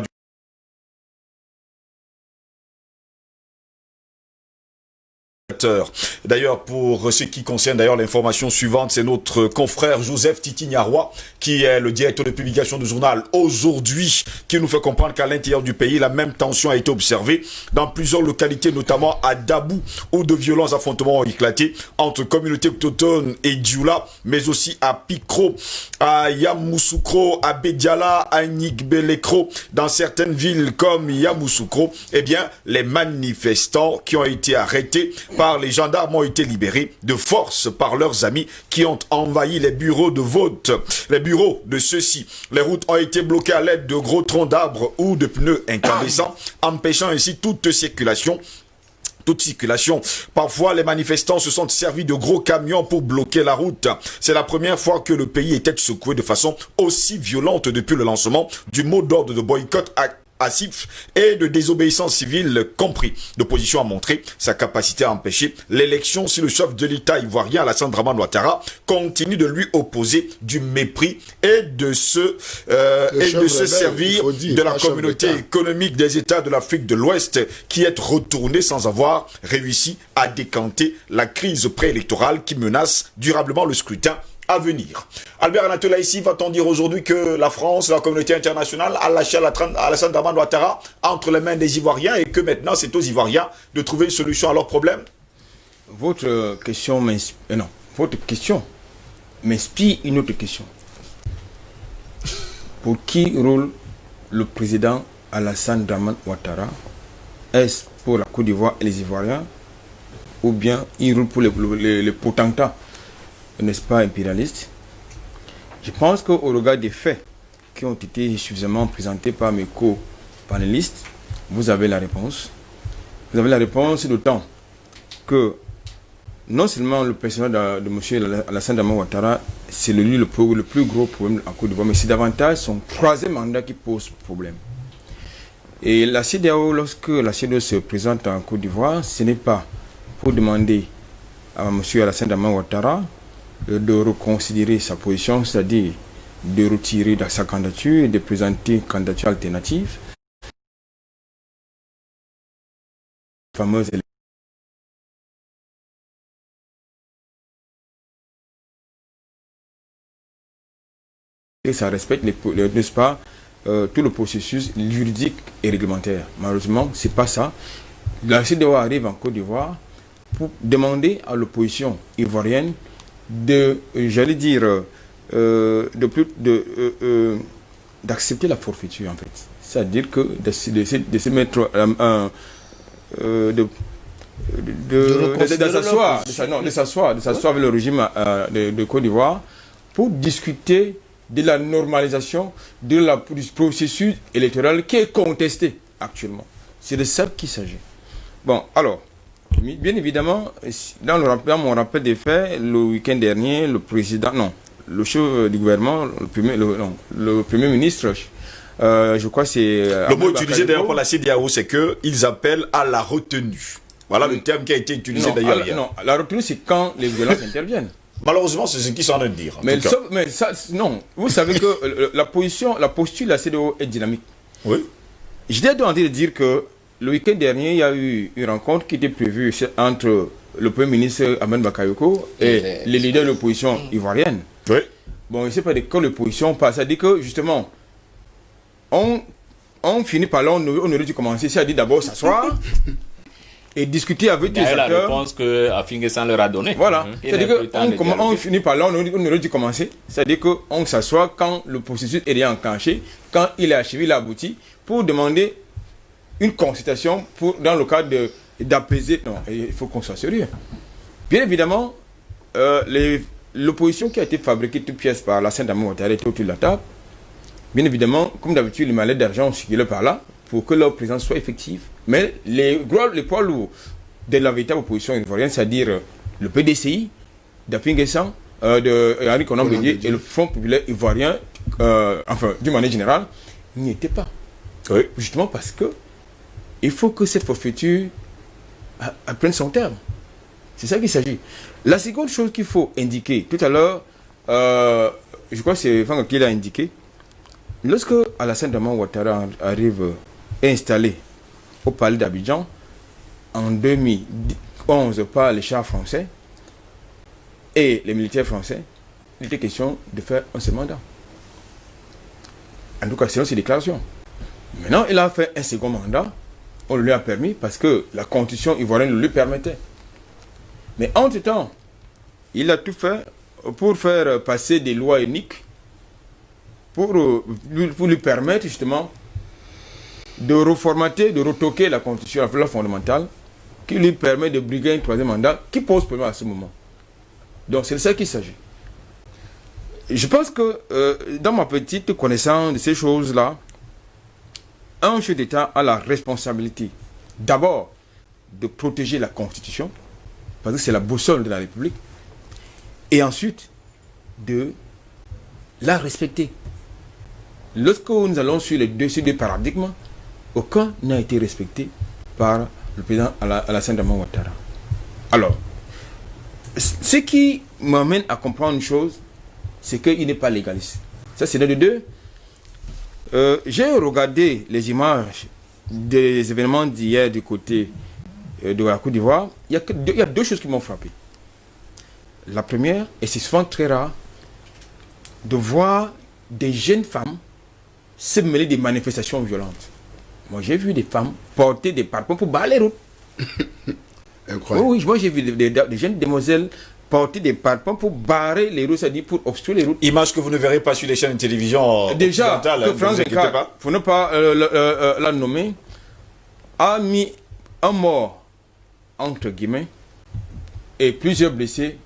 D'ailleurs, pour ce qui concerne d'ailleurs l'information suivante, c'est notre confrère Joseph Titi-Niaroua, qui est le directeur de publication du journal Aujourd'hui, qui nous fait comprendre qu'à l'intérieur du pays, la même tension a été observée dans plusieurs localités, notamment à Dabou, où de violents affrontements ont éclaté entre communautés autochtones et Dioula, mais aussi à Pikro, à Yamoussoukro, à Bediala, à Nigbelekro, dans certaines villes comme Yamoussoukro. Eh bien, les manifestants qui ont été arrêtés par les gendarmes ont été libérés de force par leurs amis qui ont envahi les bureaux de vote. Les bureaux de ceux-ci. Les routes ont été bloquées à l'aide de gros troncs d'arbres ou de pneus incandescents, empêchant ainsi toute circulation. Parfois, les manifestants se sont servis de gros camions pour bloquer la route. C'est la première fois que le pays était secoué de façon aussi violente depuis le lancement du mot d'ordre de boycott passif et de désobéissance civile compris. L'opposition a montré sa capacité à empêcher l'élection si le chef de l'État ivoirien Alassane Dramane Ouattara continue de lui opposer du mépris et de se servir de la communauté économique des États de l'Afrique de l'Ouest qui est retournée sans avoir réussi à décanter la crise préélectorale qui menace durablement le scrutin à venir. Albert Anatola, ici, va-t-on dire aujourd'hui que la France, la communauté internationale a lâché Alassane Dramane Ouattara entre les mains des Ivoiriens et que maintenant c'est aux Ivoiriens de trouver une solution à leurs problèmes? Votre question m'inspire une autre question. Pour qui roule le président Alassane Dramane Ouattara? Est-ce pour la Côte d'Ivoire et les Ivoiriens ou bien il roule pour les potentats, n'est-ce pas, impérialistes? Je pense qu'au regard des faits qui ont été suffisamment présentés par mes co-panélistes, vous avez la réponse. Vous avez la réponse d'autant que non seulement le personnel de M. Alassane Dramane Ouattara, c'est le plus gros problème en Côte d'Ivoire, mais c'est davantage son troisième mandat qui pose problème. Et la CEDEAO, lorsque la CEDEAO se présente en Côte d'Ivoire, ce n'est pas pour demander à M. Alassane Dramane Ouattara de reconsidérer sa position, c'est-à-dire de retirer sa candidature et de présenter une candidature alternative. Fameuse et ça respecte n'est-ce pas, tout le processus juridique et réglementaire. Malheureusement, c'est pas ça. La CEDEAO arrive en Côte d'Ivoire pour demander à l'opposition ivoirienne d'accepter la forfaiture, en fait. C'est-à-dire que de se mettre de s'asseoir avec le régime de Côte d'Ivoire pour discuter de la normalisation du processus électoral qui est contesté actuellement. C'est de ça qu'il s'agit. Bon, alors, bien évidemment, dans mon rappel des faits, le week-end dernier, le chef du gouvernement, le premier ministre, je crois que c'est... Le mot utilisé d'ailleurs par la CEDEAO, c'est qu'ils appellent à la retenue. Voilà le terme qui a été utilisé d'ailleurs hier. Non, la retenue, c'est quand les violences interviennent. Malheureusement, c'est ce qu'ils sont en train de dire. Mais ça, non, vous savez que la posture de la CEDEAO est dynamique. Oui. J'étais en train de dire que le week-end dernier, il y a eu une rencontre qui était prévue entre le Premier ministre Ahmed Bakayoko et les leaders de l'opposition ivoirienne. Oui. Bon, il ne sait pas de quand l'opposition passe. Ça dit que, justement, on finit par là, on aurait dû commencer. Ça dit d'abord s'asseoir et discuter avec les acteurs. La réponse que Afinguessan leur a donnée. Voilà. C'est-à-dire qu'on finit par là, on aurait dû commencer. C'est-à-dire qu'on s'assoit quand le processus est déjà enclenché, quand il est achevé, il a abouti, pour demander une consultation dans le cadre d'apaiser. Non, il faut qu'on soit sérieux. Bien évidemment, l'opposition qui a été fabriquée toute pièce par la Sainte-Dame Ouattara était autour de la table. Bien évidemment, comme d'habitude, les mallettes d'argent ont circulé par là pour que leur présence soit effective. Mais les poids lourds de la véritable opposition ivoirienne, c'est-à-dire le PDCI, d'Afinguessan, de Henri Konan Bédié et le Front populaire ivoirien, enfin, d'une manière générale, n'y étaient pas. Oui. Justement parce que il faut que cette forfaiture prenne son terme. C'est ça qu'il s'agit. La seconde chose qu'il faut indiquer, tout à l'heure, je crois que c'est Franck qui l'a indiqué, lorsque Alassane Draman Ouattara arrive installé au palais d'Abidjan, en 2011 par les chars français et les militaires français, il était question de faire un seul mandat. En tout cas, selon ses déclarations. Maintenant, il a fait un second mandat. On le lui a permis parce que la constitution ivoirienne le lui permettait. Mais entre-temps, il a tout fait pour faire passer des lois uniques pour lui permettre justement de reformater, de retoquer la constitution, la loi fondamentale qui lui permet de briguer un troisième mandat qui pose problème à ce moment. Donc c'est de ça qu'il s'agit. Je pense que dans ma petite connaissance de ces choses-là, un chef d'État a la responsabilité d'abord de protéger la Constitution, parce que c'est la boussole de la République, et ensuite de la respecter. Lorsque nous allons sur ces deux paradigmes, aucun n'a été respecté par le président Alassane Draman Ouattara. Alors, ce qui m'amène à comprendre une chose, c'est qu'il n'est pas légaliste. Ça, c'est l'un de deux. J'ai regardé les images des événements d'hier du côté de la Côte d'Ivoire. Il y a deux choses qui m'ont frappé. La première, et c'est souvent très rare, de voir des jeunes femmes se mêler des manifestations violentes. Moi, j'ai vu des femmes porter des parpaings pour barrer les routes. Incroyable. Oui, moi, j'ai vu des jeunes demoiselles porter des parpaings pour barrer les routes, c'est-à-dire pour obstruer les routes. Image que vous ne verrez pas sur les chaînes de télévision déjà, occidentales. que France 24, pour ne pas la nommer, a mis un mort, entre guillemets, et plusieurs blessés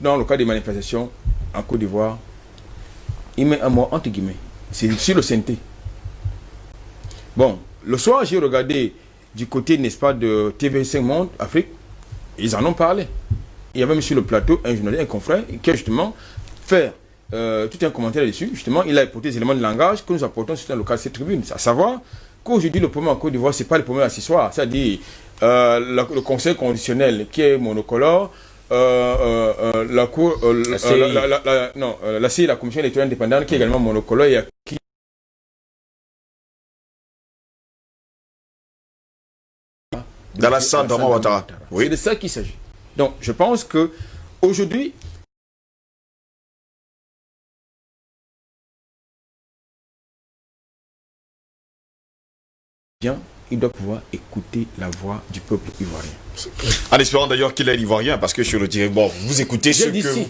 dans le cas des manifestations en Côte d'Ivoire. Il met un mort, entre guillemets. C'est sur le Sainté. Bon, le soir, j'ai regardé du côté, n'est-ce pas, de TV5 Monde, Afrique. Ils en ont parlé. Il y avait même sur le plateau un journaliste, un confrère, qui a justement fait tout un commentaire dessus. Justement, il a apporté des éléments de langage que nous apportons sur le cas de cette tribune. À savoir qu'aujourd'hui, le problème en Côte d'Ivoire, ce n'est pas le problème accessoire. C'est-à-dire le conseil conditionnel qui est monocolore, la cour, la CI, la commission électorale indépendante, qui est également monocolore et qui d'Alassane Draman Ouattara. Oui. C'est de ça qu'il s'agit. Donc, je pense que aujourd'hui, il doit pouvoir écouter la voix du peuple ivoirien. En espérant d'ailleurs qu'il est ivoirien, parce que sur le tiré, bon, vous écoutez ce que vous...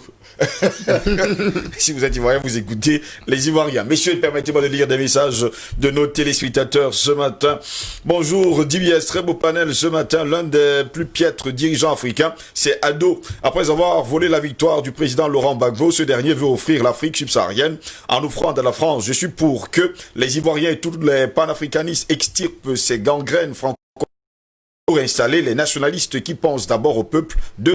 Si vous êtes ivoirien, vous écoutez les Ivoiriens. Messieurs, permettez-moi de lire des messages de nos téléspectateurs ce matin. Bonjour, DBS, très beau panel ce matin. L'un des plus piètres dirigeants africains, c'est Ado. Après avoir volé la victoire du président Laurent Gbagbo, ce dernier veut offrir l'Afrique subsaharienne en offrant à la France. Je suis pour que les Ivoiriens et tous les panafricanistes extirpent ces gangrènes franco pour installer les nationalistes qui pensent d'abord au peuple de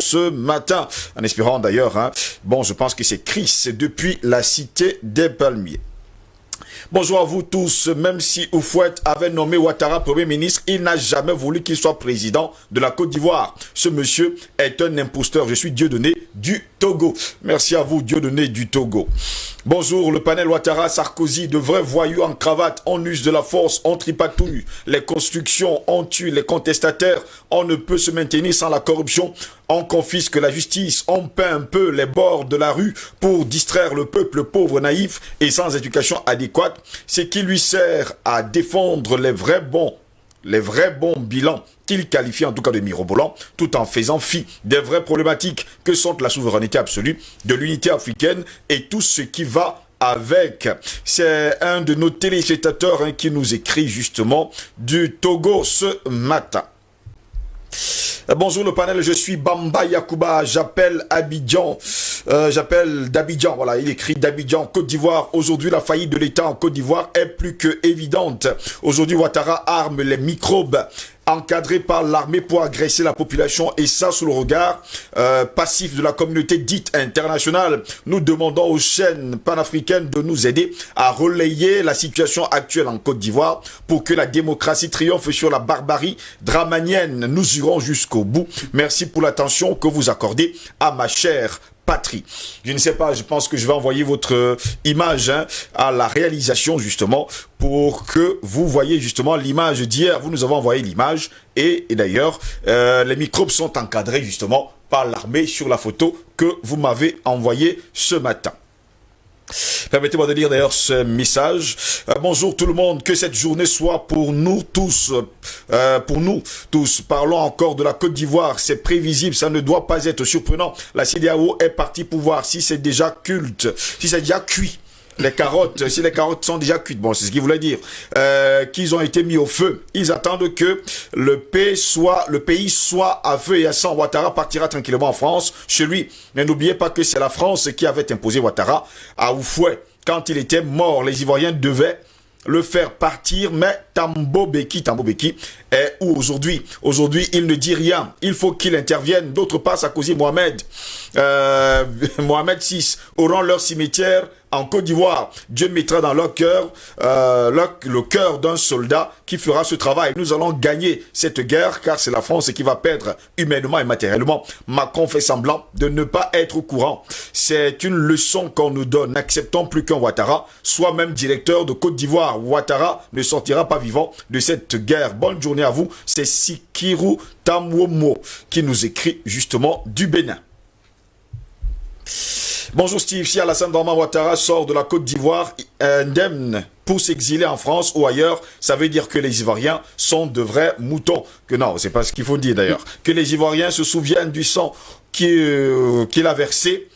ce matin, en espérant d'ailleurs, hein, bon, je pense que c'est Chris depuis la cité des Palmiers. Bonjour à vous tous. Même si Houphouët avait nommé Ouattara Premier ministre, il n'a jamais voulu qu'il soit président de la Côte d'Ivoire. Ce monsieur est un imposteur. Je suis Dieudonné du Togo. Merci à vous, Dieudonné du Togo. Bonjour, le panel Ouattara, Sarkozy, de vrais voyous en cravate, on use de la force, on tripatouille les constructions, on tue les contestataires, on ne peut se maintenir sans la corruption, on confisque la justice, on peint un peu les bords de la rue pour distraire le peuple pauvre, naïf et sans éducation adéquate, ce qui lui sert à défendre les vrais bons bilans qu'il qualifie en tout cas de mirobolants, tout en faisant fi des vraies problématiques que sont la souveraineté absolue, de l'unité africaine et tout ce qui va avec. C'est un de nos téléspectateurs qui nous écrit justement du Togo ce matin. Bonjour le panel, je suis Bamba Yakuba, j'appelle Abidjan, d'Abidjan, voilà, il écrit d'Abidjan, Côte d'Ivoire. Aujourd'hui, la faillite de l'État en Côte d'Ivoire est plus que évidente. Aujourd'hui, Ouattara arme les microbes encadrés par l'armée pour agresser la population et ça sous le regard passif de la communauté dite internationale. Nous demandons aux chaînes panafricaines de nous aider à relayer la situation actuelle en Côte d'Ivoire pour que la démocratie triomphe sur la barbarie dramanienne. Nous irons jusqu'au bout. Merci pour l'attention que vous accordez à ma chère patrie. Je ne sais pas, je pense que je vais envoyer votre image à la réalisation justement pour que vous voyez justement l'image d'hier. Vous nous avez envoyé l'image et d'ailleurs les microbes sont encadrés justement par l'armée sur la photo que vous m'avez envoyée ce matin. Permettez-moi de lire d'ailleurs ce message. Bonjour tout le monde, que cette journée soit pour nous tous. Parlons encore de la Côte d'Ivoire, c'est prévisible, ça ne doit pas être surprenant. La CEDEAO est partie pouvoir, si c'est déjà culte, si c'est déjà cuit. Les carottes, si les carottes sont déjà cuites, bon, c'est ce qu'il voulait dire, qu'ils ont été mis au feu. Ils attendent que le pays soit à feu et à sang. Ouattara partira tranquillement en France, chez lui. Mais n'oubliez pas que c'est la France qui avait imposé Ouattara à Houphouët. Quand il était mort, les Ivoiriens devaient le faire partir, mais Thabo Mbeki est où aujourd'hui? Aujourd'hui, il ne dit rien. Il faut qu'il intervienne. D'autre part, Sarkozy, Mohamed VI auront leur cimetière en Côte d'Ivoire. Dieu mettra dans leur cœur le cœur d'un soldat qui fera ce travail. Nous allons gagner cette guerre car c'est la France qui va perdre humainement et matériellement. Macron fait semblant de ne pas être au courant. C'est une leçon qu'on nous donne. N'acceptons plus qu'un Ouattara soit même directeur de Côte d'Ivoire. Ouattara ne sortira pas vivant de cette guerre. Bonne journée à vous. C'est Sikiru Tamwomo qui nous écrit justement du Bénin. Bonjour Steve, si Alassane Dramane Ouattara sort de la Côte d'Ivoire indemne pour s'exiler en France ou ailleurs, ça veut dire que les Ivoiriens sont de vrais moutons. Que non, c'est pas ce qu'il faut dire d'ailleurs. Que les Ivoiriens se souviennent du sang qu'il a versé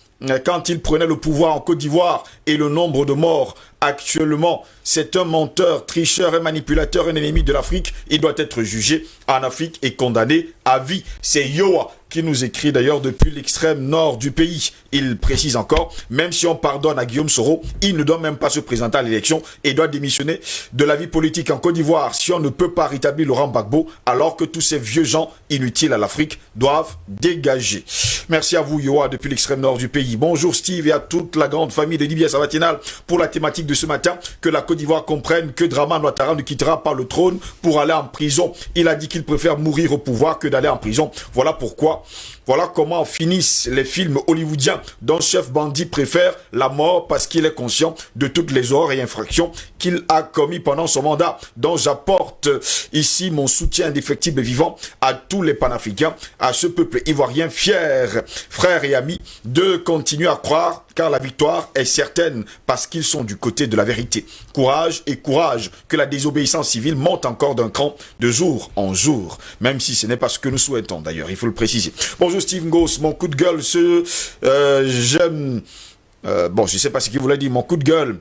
quand il prenait le pouvoir en Côte d'Ivoire et le nombre de morts actuellement. C'est un menteur, tricheur et manipulateur, un ennemi de l'Afrique. Il doit être jugé en Afrique et condamné à vie. C'est Yoa qui nous écrit d'ailleurs depuis l'extrême nord du pays. Il précise encore, même si on pardonne à Guillaume Soro, il ne doit même pas se présenter à l'élection et doit démissionner de la vie politique en Côte d'Ivoire si on ne peut pas rétablir Laurent Gbagbo alors que tous ces vieux gens inutiles à l'Afrique doivent dégager. Merci à vous Yoa depuis l'extrême nord du pays. Bonjour Steve et à toute la grande famille de Libya Sabatinal pour la thématique de ce matin, que la Côte d'Ivoire comprenne que Dramane Ouattara ne quittera pas le trône pour aller en prison. Il a dit qu'il préfère mourir au pouvoir que d'aller en prison. Voilà comment finissent les films hollywoodiens dont Chef Bandit préfère la mort parce qu'il est conscient de toutes les horreurs et infractions qu'il a commis pendant son mandat. Donc j'apporte ici mon soutien indéfectible et vivant à tous les panafricains, à ce peuple ivoirien fier, frères et amis, de continuer à croire car la victoire est certaine parce qu'ils sont du côté de la vérité. Courage et courage, que la désobéissance civile monte encore d'un cran de jour en jour, même si ce n'est pas ce que nous souhaitons d'ailleurs, il faut le préciser. Bonjour Steve Ngoss, mon coup de gueule, j'aime... bon, je ne sais pas ce qu'il voulait dire, mon coup de gueule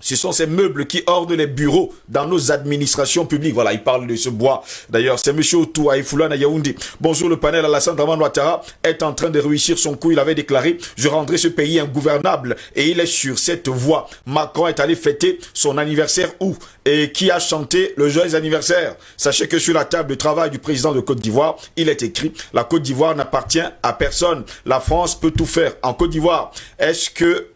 Ce sont ces meubles qui ornent les bureaux dans nos administrations publiques. Voilà, il parle de ce bois. D'ailleurs, c'est M. Outou Aïfoulane à Yaoundé. Bonjour, le panel Alassane Dramane Ouattara est en train de réussir son coup. Il avait déclaré « Je rendrai ce pays ingouvernable ». Et il est sur cette voie. Macron est allé fêter son anniversaire où? Et qui a chanté le joyeux anniversaire? Sachez que sur la table de travail du président de Côte d'Ivoire, il est écrit « La Côte d'Ivoire n'appartient à personne. La France peut tout faire en Côte d'Ivoire ». Est-ce que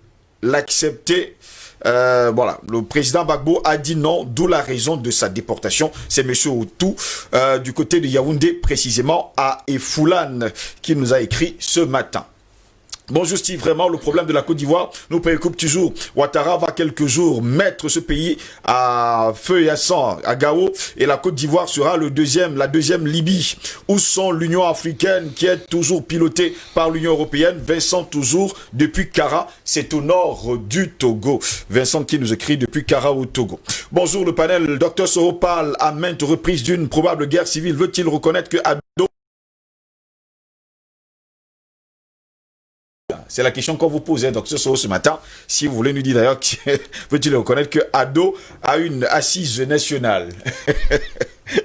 l'accepter? Voilà, le président Gbagbo a dit non, d'où la raison de sa déportation. C'est M. Outou, du côté de Yaoundé, précisément à Efoulane, qui nous a écrit ce matin. Bonjour Steve, vraiment le problème de la Côte d'Ivoire nous préoccupe toujours. Ouattara va quelques jours mettre ce pays à feu et à sang, à Gao, et la Côte d'Ivoire sera la deuxième Libye. Où sont l'Union africaine qui est toujours pilotée par l'Union européenne? Vincent toujours depuis Kara, c'est au nord du Togo. Vincent qui nous écrit depuis Kara au Togo. Bonjour le panel, le docteur Soro parle à maintes reprises d'une probable guerre civile. Veut-il reconnaître que Ado... C'est la question qu'on vous pose, docteur Soro, ce matin. Si vous voulez nous dire d'ailleurs, veut-il reconnaître que Ado a une assise nationale?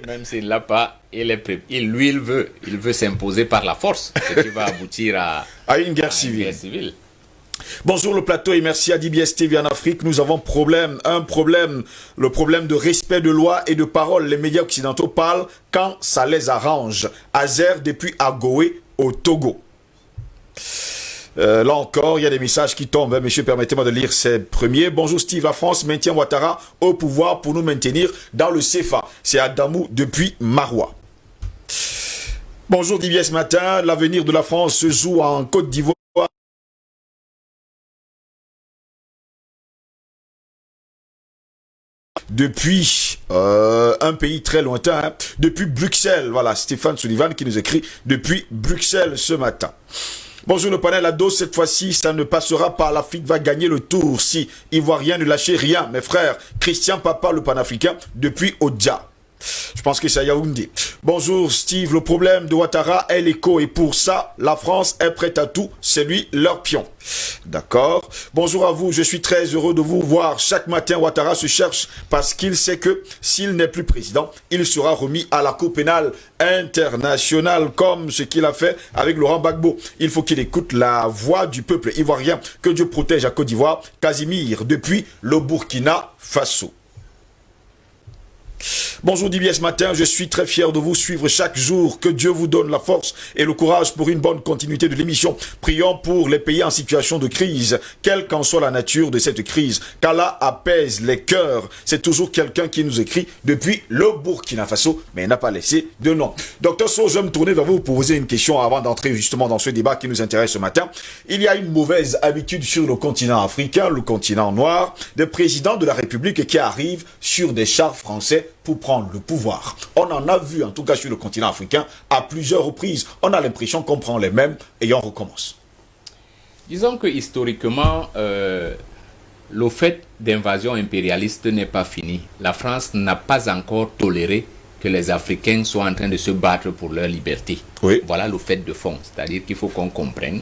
Même s'il l'a pas, il veut s'imposer par la force, ce qui va aboutir à une guerre civile. Bonjour le plateau et merci à DBS TV en Afrique. Nous avons le problème de respect de loi et de parole. Les médias occidentaux parlent quand ça les arrange. Azer depuis Agoé au Togo. Là encore, il y a des messages qui tombent. Hein, monsieur, permettez-moi de lire ces premiers. Bonjour Steve, la France maintient Ouattara au pouvoir pour nous maintenir dans le CFA. C'est Adamou depuis Marois. Bonjour DBS Matin, l'avenir de la France se joue en Côte d'Ivoire. Depuis un pays très lointain, hein, depuis Bruxelles. Voilà, Stéphane Sullivan qui nous écrit depuis Bruxelles ce matin. Bonjour le panel Ado, cette fois-ci, ça ne passera pas. L'Afrique va gagner le tour si Ivoirien ne lâchez rien. Mes frères, Christian Papa, le panafricain, depuis Odja. Je pense que c'est à Yaoundé. Bonjour Steve, le problème de Ouattara est l'écho et pour ça, la France est prête à tout, c'est lui leur pion. D'accord. Bonjour à vous, je suis très heureux de vous voir. Chaque matin, Ouattara se cherche parce qu'il sait que s'il n'est plus président, il sera remis à la Cour pénale internationale comme ce qu'il a fait avec Laurent Gbagbo. Il faut qu'il écoute la voix du peuple ivoirien. Que Dieu protège à Côte d'Ivoire. Casimir, depuis le Burkina Faso. Bonjour DBS Matin, je suis très fier de vous suivre chaque jour. Que Dieu vous donne la force et le courage pour une bonne continuité de l'émission. Prions pour les pays en situation de crise, quelle qu'en soit la nature de cette crise. Qu'Allah apaise les cœurs. C'est toujours quelqu'un qui nous écrit depuis le Burkina Faso, mais il n'a pas laissé de nom. Docteur So, je vais me tourner vers vous pour poser une question avant d'entrer justement dans ce débat qui nous intéresse ce matin. Il y a une mauvaise habitude sur le continent africain, le continent noir, des présidents de la République qui arrivent sur des chars français pour prendre le pouvoir. On en a vu, en tout cas sur le continent africain, à plusieurs reprises. On a l'impression qu'on prend les mêmes et on recommence. Disons que historiquement, le fait d'invasion impérialiste n'est pas fini. La France n'a pas encore toléré que les Africains soient en train de se battre pour leur liberté. Oui. Voilà le fait de fond. C'est-à-dire qu'il faut qu'on comprenne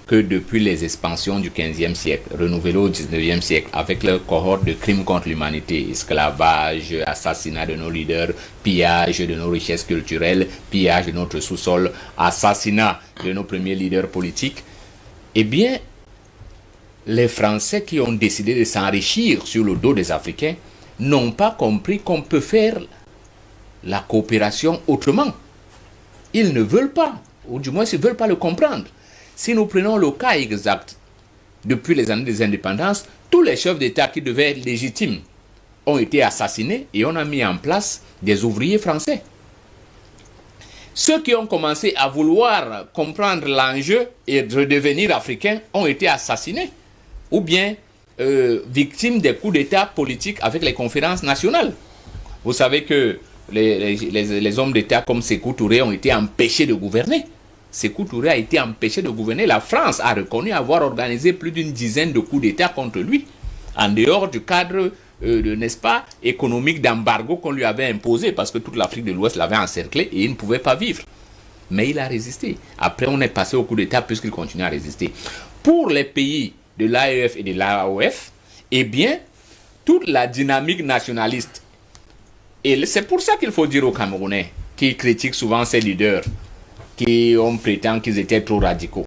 que depuis les expansions du 15e siècle, renouvelées au 19e siècle, avec leur cohorte de crimes contre l'humanité, esclavage, assassinat de nos leaders, pillage de nos richesses culturelles, pillage de notre sous-sol, assassinat de nos premiers leaders politiques, eh bien, les Français qui ont décidé de s'enrichir sur le dos des Africains n'ont pas compris qu'on peut faire la coopération autrement. Ils ne veulent pas, ou du moins ils ne veulent pas le comprendre. Si nous prenons le cas exact, depuis les années des indépendances, tous les chefs d'État qui devaient être légitimes ont été assassinés et on a mis en place des ouvriers français. Ceux qui ont commencé à vouloir comprendre l'enjeu et redevenir africains ont été assassinés ou bien victimes des coups d'État politiques avec les conférences nationales. Vous savez que les hommes d'État comme Sékou Touré ont été empêchés de gouverner. Sékou Touré a été empêché de gouverner. La France a reconnu avoir organisé plus d'une dizaine de coups d'État contre lui, en dehors du cadre, n'est-ce pas, économique d'embargo qu'on lui avait imposé, parce que toute l'Afrique de l'Ouest l'avait encerclé et il ne pouvait pas vivre. Mais il a résisté. Après, on est passé au coup d'État puisqu'il continue à résister. Pour les pays de l'AEF et de l'AOF, eh bien, toute la dynamique nationaliste. Et c'est pour ça qu'il faut dire aux Camerounais, qui critiquent souvent ces leaders, qui ont prétend qu'ils étaient trop radicaux.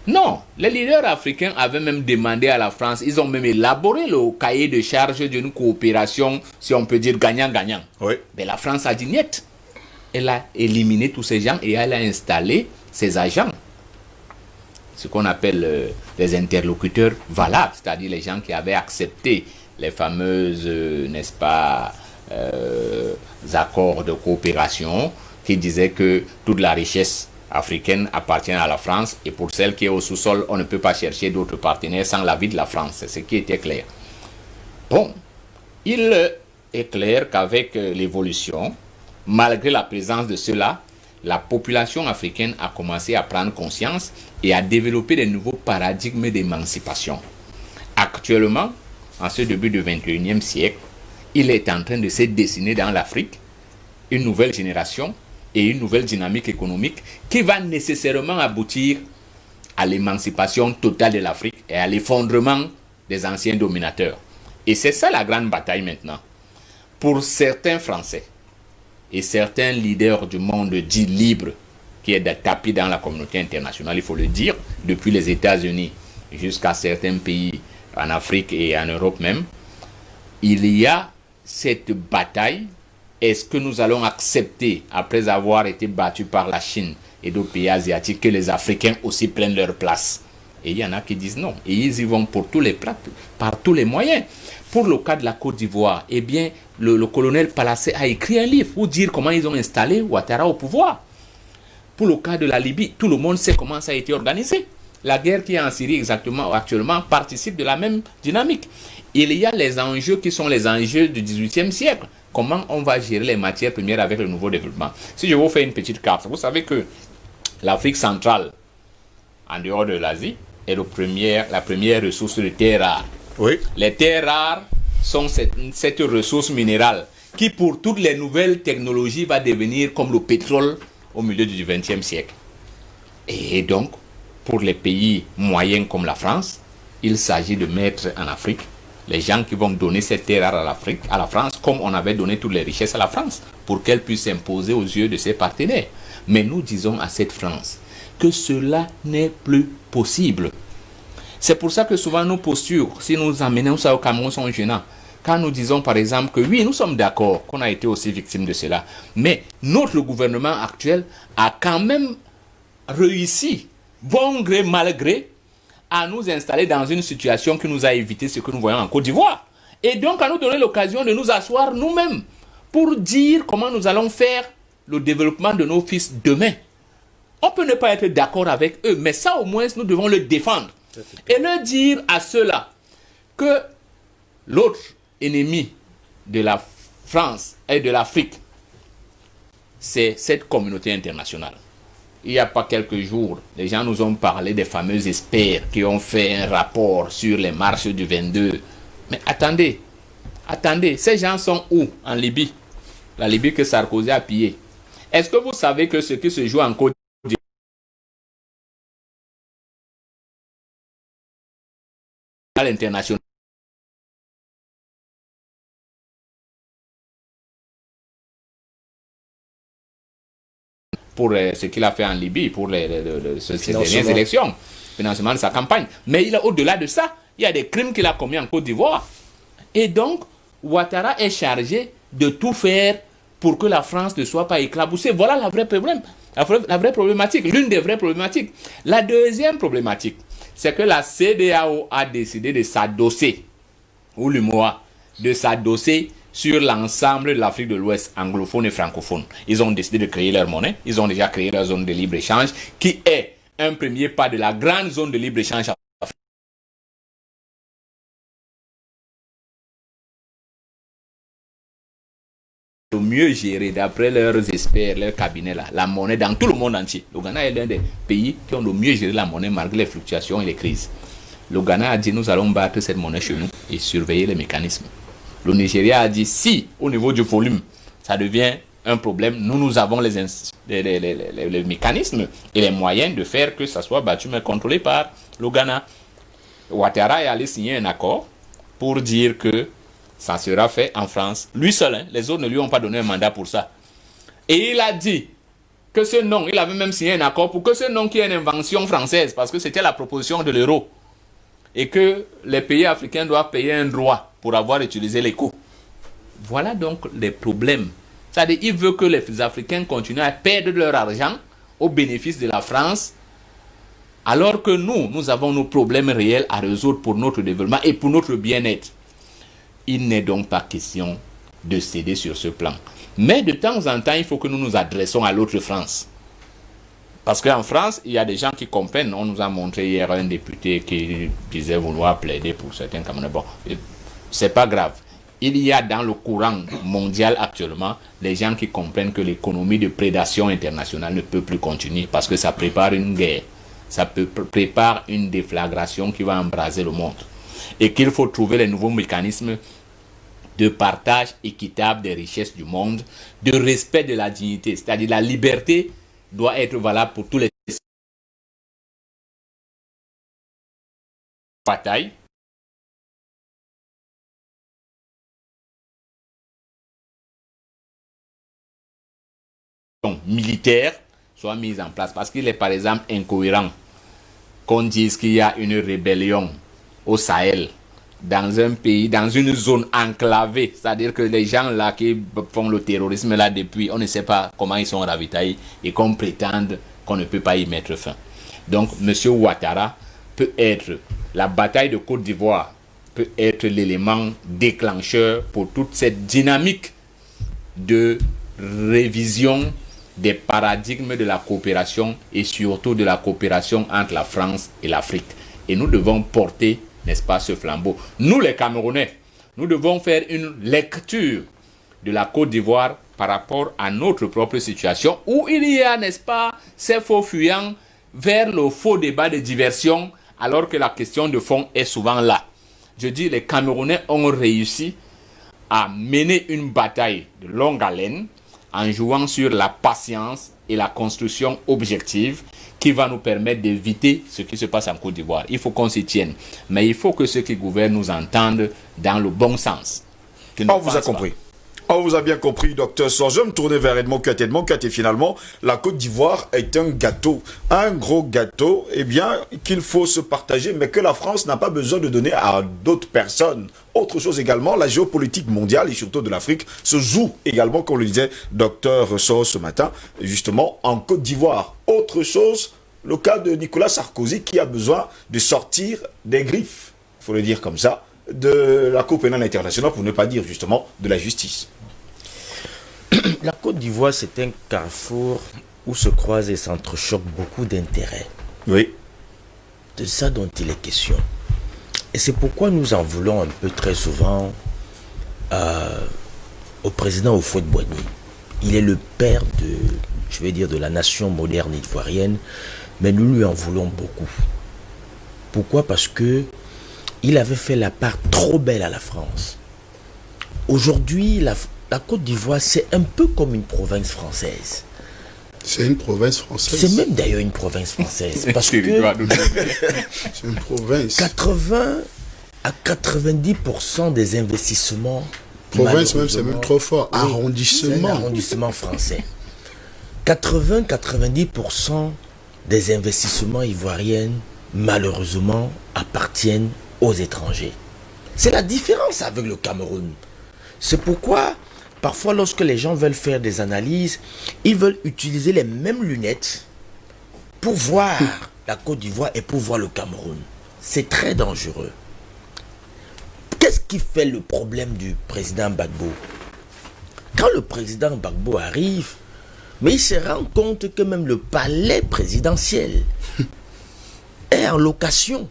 Non, les leaders africains avaient même demandé à la France, ils ont même élaboré le cahier de charge d'une coopération, si on peut dire gagnant-gagnant. Oui. Mais la France a dit niet. Elle a éliminé tous ces gens et elle a installé ses agents. Ce qu'on appelle les interlocuteurs valables, c'est-à-dire les gens qui avaient accepté les fameuses, n'est-ce pas, accords de coopération qui disaient que toute la richesse africaine appartient à la France et pour celle qui est au sous-sol, on ne peut pas chercher d'autres partenaires sans l'avis de la France. C'est ce qui était clair. Bon, il est clair qu'avec l'évolution, malgré la présence de cela, la population africaine a commencé à prendre conscience et à développer de nouveaux paradigmes d'émancipation. Actuellement, en ce début du 21e siècle, il est en train de se dessiner dans l'Afrique une nouvelle génération et une nouvelle dynamique économique qui va nécessairement aboutir à l'émancipation totale de l'Afrique et à l'effondrement des anciens dominateurs. Et c'est ça la grande bataille maintenant. Pour certains Français et certains leaders du monde dit libre, qui est tapis dans la communauté internationale, il faut le dire, depuis les États-Unis jusqu'à certains pays en Afrique et en Europe même, il y a cette bataille. Est-ce que nous allons accepter, après avoir été battus par la Chine et d'autres pays asiatiques, que les Africains aussi prennent leur place? Et il y en a qui disent non. Et ils y vont pour tous les par tous les moyens. Pour le cas de la Côte d'Ivoire, eh bien, le colonel Palacé a écrit un livre pour dire comment ils ont installé Ouattara au pouvoir. Pour le cas de la Libye, tout le monde sait comment ça a été organisé. La guerre qui est en Syrie exactement actuellement participe de la même dynamique. Il y a les enjeux qui sont les enjeux du XVIIIe siècle. Comment on va gérer les matières premières avec le nouveau développement. Si je vous fais une petite carte, vous savez que l'Afrique centrale, en dehors de l'Asie, est la première ressource de terres rares. Oui. Les terres rares sont cette ressource minérale qui, pour toutes les nouvelles technologies, va devenir comme le pétrole au milieu du XXe siècle. Et donc, pour les pays moyens comme la France, il s'agit de mettre en Afrique les gens qui vont donner cette terre rare à la France, comme on avait donné toutes les richesses à la France, pour qu'elle puisse s'imposer aux yeux de ses partenaires. Mais nous disons à cette France que cela n'est plus possible. C'est pour ça que souvent nos postures, si nous amenons ça au Cameroun, sont gênants. Quand nous disons par exemple que oui, nous sommes d'accord qu'on a été aussi victime de cela, mais notre gouvernement actuel a quand même réussi, bon gré, mal gré, à nous installer dans une situation qui nous a évité ce que nous voyons en Côte d'Ivoire. Et donc à nous donner l'occasion de nous asseoir nous-mêmes pour dire comment nous allons faire le développement de nos fils demain. On peut ne pas être d'accord avec eux, mais ça au moins nous devons le défendre. Et leur dire à ceux-là que l'autre ennemi de la France et de l'Afrique, c'est cette communauté internationale. Il n'y a pas quelques jours, les gens nous ont parlé des fameux experts qui ont fait un rapport sur les marches du 22. Mais attendez, ces gens sont où en Libye? La Libye que Sarkozy a pillée. Est-ce que vous savez que ce qui se joue en Côte d'Ivoire à l'international pour ce qu'il a fait en Libye, pour ces dernières élections, financement de sa campagne. Mais au-delà de ça, il y a des crimes qu'il a commis en Côte d'Ivoire. Et donc, Ouattara est chargé de tout faire pour que la France ne soit pas éclaboussée. Voilà la vraie problème, la vraie problématique, l'une des vraies problématiques. La deuxième problématique, c'est que la CEDEAO a décidé de s'adosser, ou l'UMOA, de s'adosser sur l'ensemble de l'Afrique de l'Ouest, anglophone et francophone. Ils ont décidé de créer leur monnaie. Ils ont déjà créé leur zone de libre-échange, qui est un premier pas de la grande zone de libre-échange. Le mieux gérer, d'après leurs experts, leurs cabinets, la monnaie dans tout le monde entier. Le Ghana est l'un des pays qui ont le mieux géré la monnaie malgré les fluctuations et les crises. Le Ghana a dit nous allons battre cette monnaie chez nous et surveiller les mécanismes. Le Nigeria a dit si au niveau du volume ça devient un problème, nous avons les mécanismes et les moyens de faire que ça soit battu mais contrôlé par le Ghana. Ouattara est allé signer un accord pour dire que ça sera fait en France. Lui seul, hein, les autres ne lui ont pas donné un mandat pour ça. Et il a dit que ce nom, il avait même signé un accord pour que ce nom qui est une invention française, parce que c'était la proposition de l'euro, et que les pays africains doivent payer un droit pour avoir utilisé l'écho. Voilà donc les problèmes. C'est-à-dire qu'il veut que les Africains continuent à perdre leur argent au bénéfice de la France, alors que nous avons nos problèmes réels à résoudre pour notre développement et pour notre bien-être. Il n'est donc pas question de céder sur ce plan. Mais de temps en temps, il faut que nous nous adressons à l'autre France. Parce qu'en France, il y a des gens qui comprennent. On nous a montré hier un député qui disait vouloir plaider pour certains Camerounais. Bon, c'est pas grave. Il y a dans le courant mondial actuellement des gens qui comprennent que l'économie de prédation internationale ne peut plus continuer parce que ça prépare une guerre. Ça prépare une déflagration qui va embraser le monde. Et qu'il faut trouver les nouveaux mécanismes de partage équitable des richesses du monde, de respect de la dignité. C'est-à-dire la liberté doit être valable pour tous les batailles. Militaires soient mises en place parce qu'il est par exemple incohérent qu'on dise qu'il y a une rébellion au Sahel dans un pays, dans une zone enclavée, c'est-à-dire que les gens là qui font le terrorisme là depuis, on ne sait pas comment ils sont ravitaillés et qu'on prétende qu'on ne peut pas y mettre fin. Donc M. Ouattara peut être, la bataille de Côte d'Ivoire peut être l'élément déclencheur pour toute cette dynamique de révision des paradigmes de la coopération et surtout de la coopération entre la France et l'Afrique. Et nous devons porter, n'est-ce pas, ce flambeau. Nous les Camerounais, nous devons faire une lecture de la Côte d'Ivoire par rapport à notre propre situation où il y a, n'est-ce pas, ces faux fuyants vers le faux débat de diversion alors que la question de fond est souvent là. Je dis, les Camerounais ont réussi à mener une bataille de longue haleine en jouant sur la patience et la construction objective qui va nous permettre d'éviter ce qui se passe en Côte d'Ivoire. Il faut qu'on s'y tienne. Mais il faut que ceux qui gouvernent nous entendent dans le bon sens. On vous a compris. On vous a bien compris, docteur Sor. Je vais me tourner vers Edmond Kat. Edmond Kat, et finalement, la Côte d'Ivoire est un gâteau. Un gros gâteau, eh bien, qu'il faut se partager, mais que la France n'a pas besoin de donner à d'autres personnes. Autre chose également, la géopolitique mondiale et surtout de l'Afrique se joue également, comme le disait docteur Sor ce matin, justement, en Côte d'Ivoire. Autre chose, le cas de Nicolas Sarkozy qui a besoin de sortir des griffes, il faut le dire comme ça, de la Cour pénale internationale, pour ne pas dire justement de la justice. La Côte d'Ivoire, c'est un carrefour où se croisent et s'entrechoquent beaucoup d'intérêts. Oui. De ça dont il est question. Et c'est pourquoi nous en voulons un peu très souvent au président Houphouët-Boigny. Il est le père de la nation moderne ivoirienne, mais nous lui en voulons beaucoup. Pourquoi? Parce que il avait fait la part trop belle à la France. Aujourd'hui, la Côte d'Ivoire, c'est un peu comme une province française. C'est une province française. C'est même d'ailleurs une province française. Parce que c'est une province. 80 à 90% des investissements... Province même, c'est même trop fort. Oui, arrondissement. C'est un arrondissement français. 80-90% des investissements ivoiriens, malheureusement, appartiennent aux étrangers. C'est la différence avec le Cameroun. C'est pourquoi, parfois, lorsque les gens veulent faire des analyses, ils veulent utiliser les mêmes lunettes pour voir la Côte d'Ivoire et pour voir le Cameroun. C'est très dangereux. Qu'est-ce qui fait le problème du président Gbagbo? Quand le président Gbagbo arrive, mais il se rend compte que même le palais présidentiel est en location.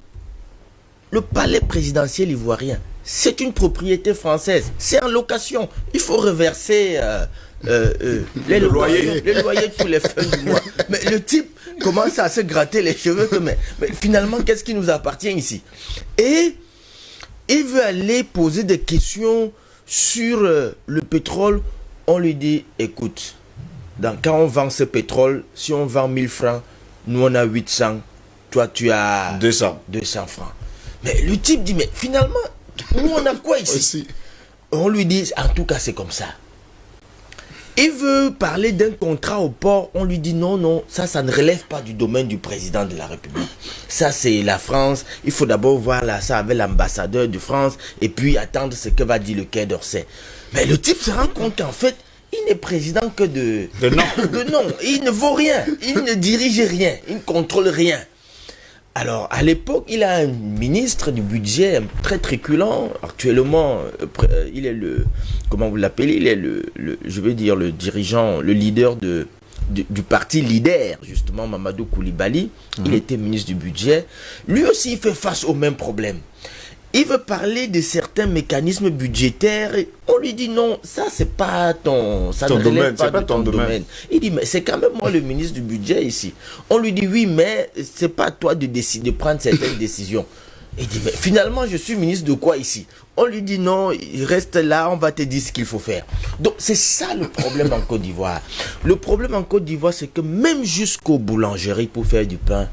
Le palais présidentiel ivoirien, c'est une propriété française. C'est en location. Il faut reverser les loyers tous les fins du mois. Mais le type commence à se gratter les cheveux. Mais finalement, qu'est-ce qui nous appartient ici? Et il veut aller poser des questions sur le pétrole. On lui dit, écoute, quand on vend ce pétrole, si on vend 1000 francs, nous on a 800, toi tu as 200 francs. Mais le type dit, mais finalement, nous on a quoi ici? On lui dit, en tout cas, c'est comme ça. Il veut parler d'un contrat au port. On lui dit non, non, ça ne relève pas du domaine du président de la République. Ça, c'est la France. Il faut d'abord voir là, ça avec l'ambassadeur de France et puis attendre ce que va dire le Quai d'Orsay. Mais le type se rend compte qu'en fait, il n'est président que de nom. Il ne vaut rien. Il ne dirige rien. Il ne contrôle rien. Alors, à l'époque, il a un ministre du budget très truculent. Actuellement, il est le... Comment vous l'appelez? Il est je veux dire, le dirigeant, le leader du parti leader, justement, Mamadou Koulibaly. Il était ministre du budget. Lui aussi, il fait face au même problème. Il veut parler de certains mécanismes budgétaires. On lui dit non, ça c'est pas ton... Ça ne relève pas de ton domaine. Il dit, mais c'est quand même moi le ministre du budget ici. On lui dit, oui, mais c'est pas à toi de décider, de prendre certaines décisions. Il dit, mais finalement, je suis ministre de quoi ici? On lui dit, non, il reste là, on va te dire ce qu'il faut faire. Donc, c'est ça le problème en Côte d'Ivoire. Le problème en Côte d'Ivoire, c'est que même jusqu'aux boulangeries pour faire du pain,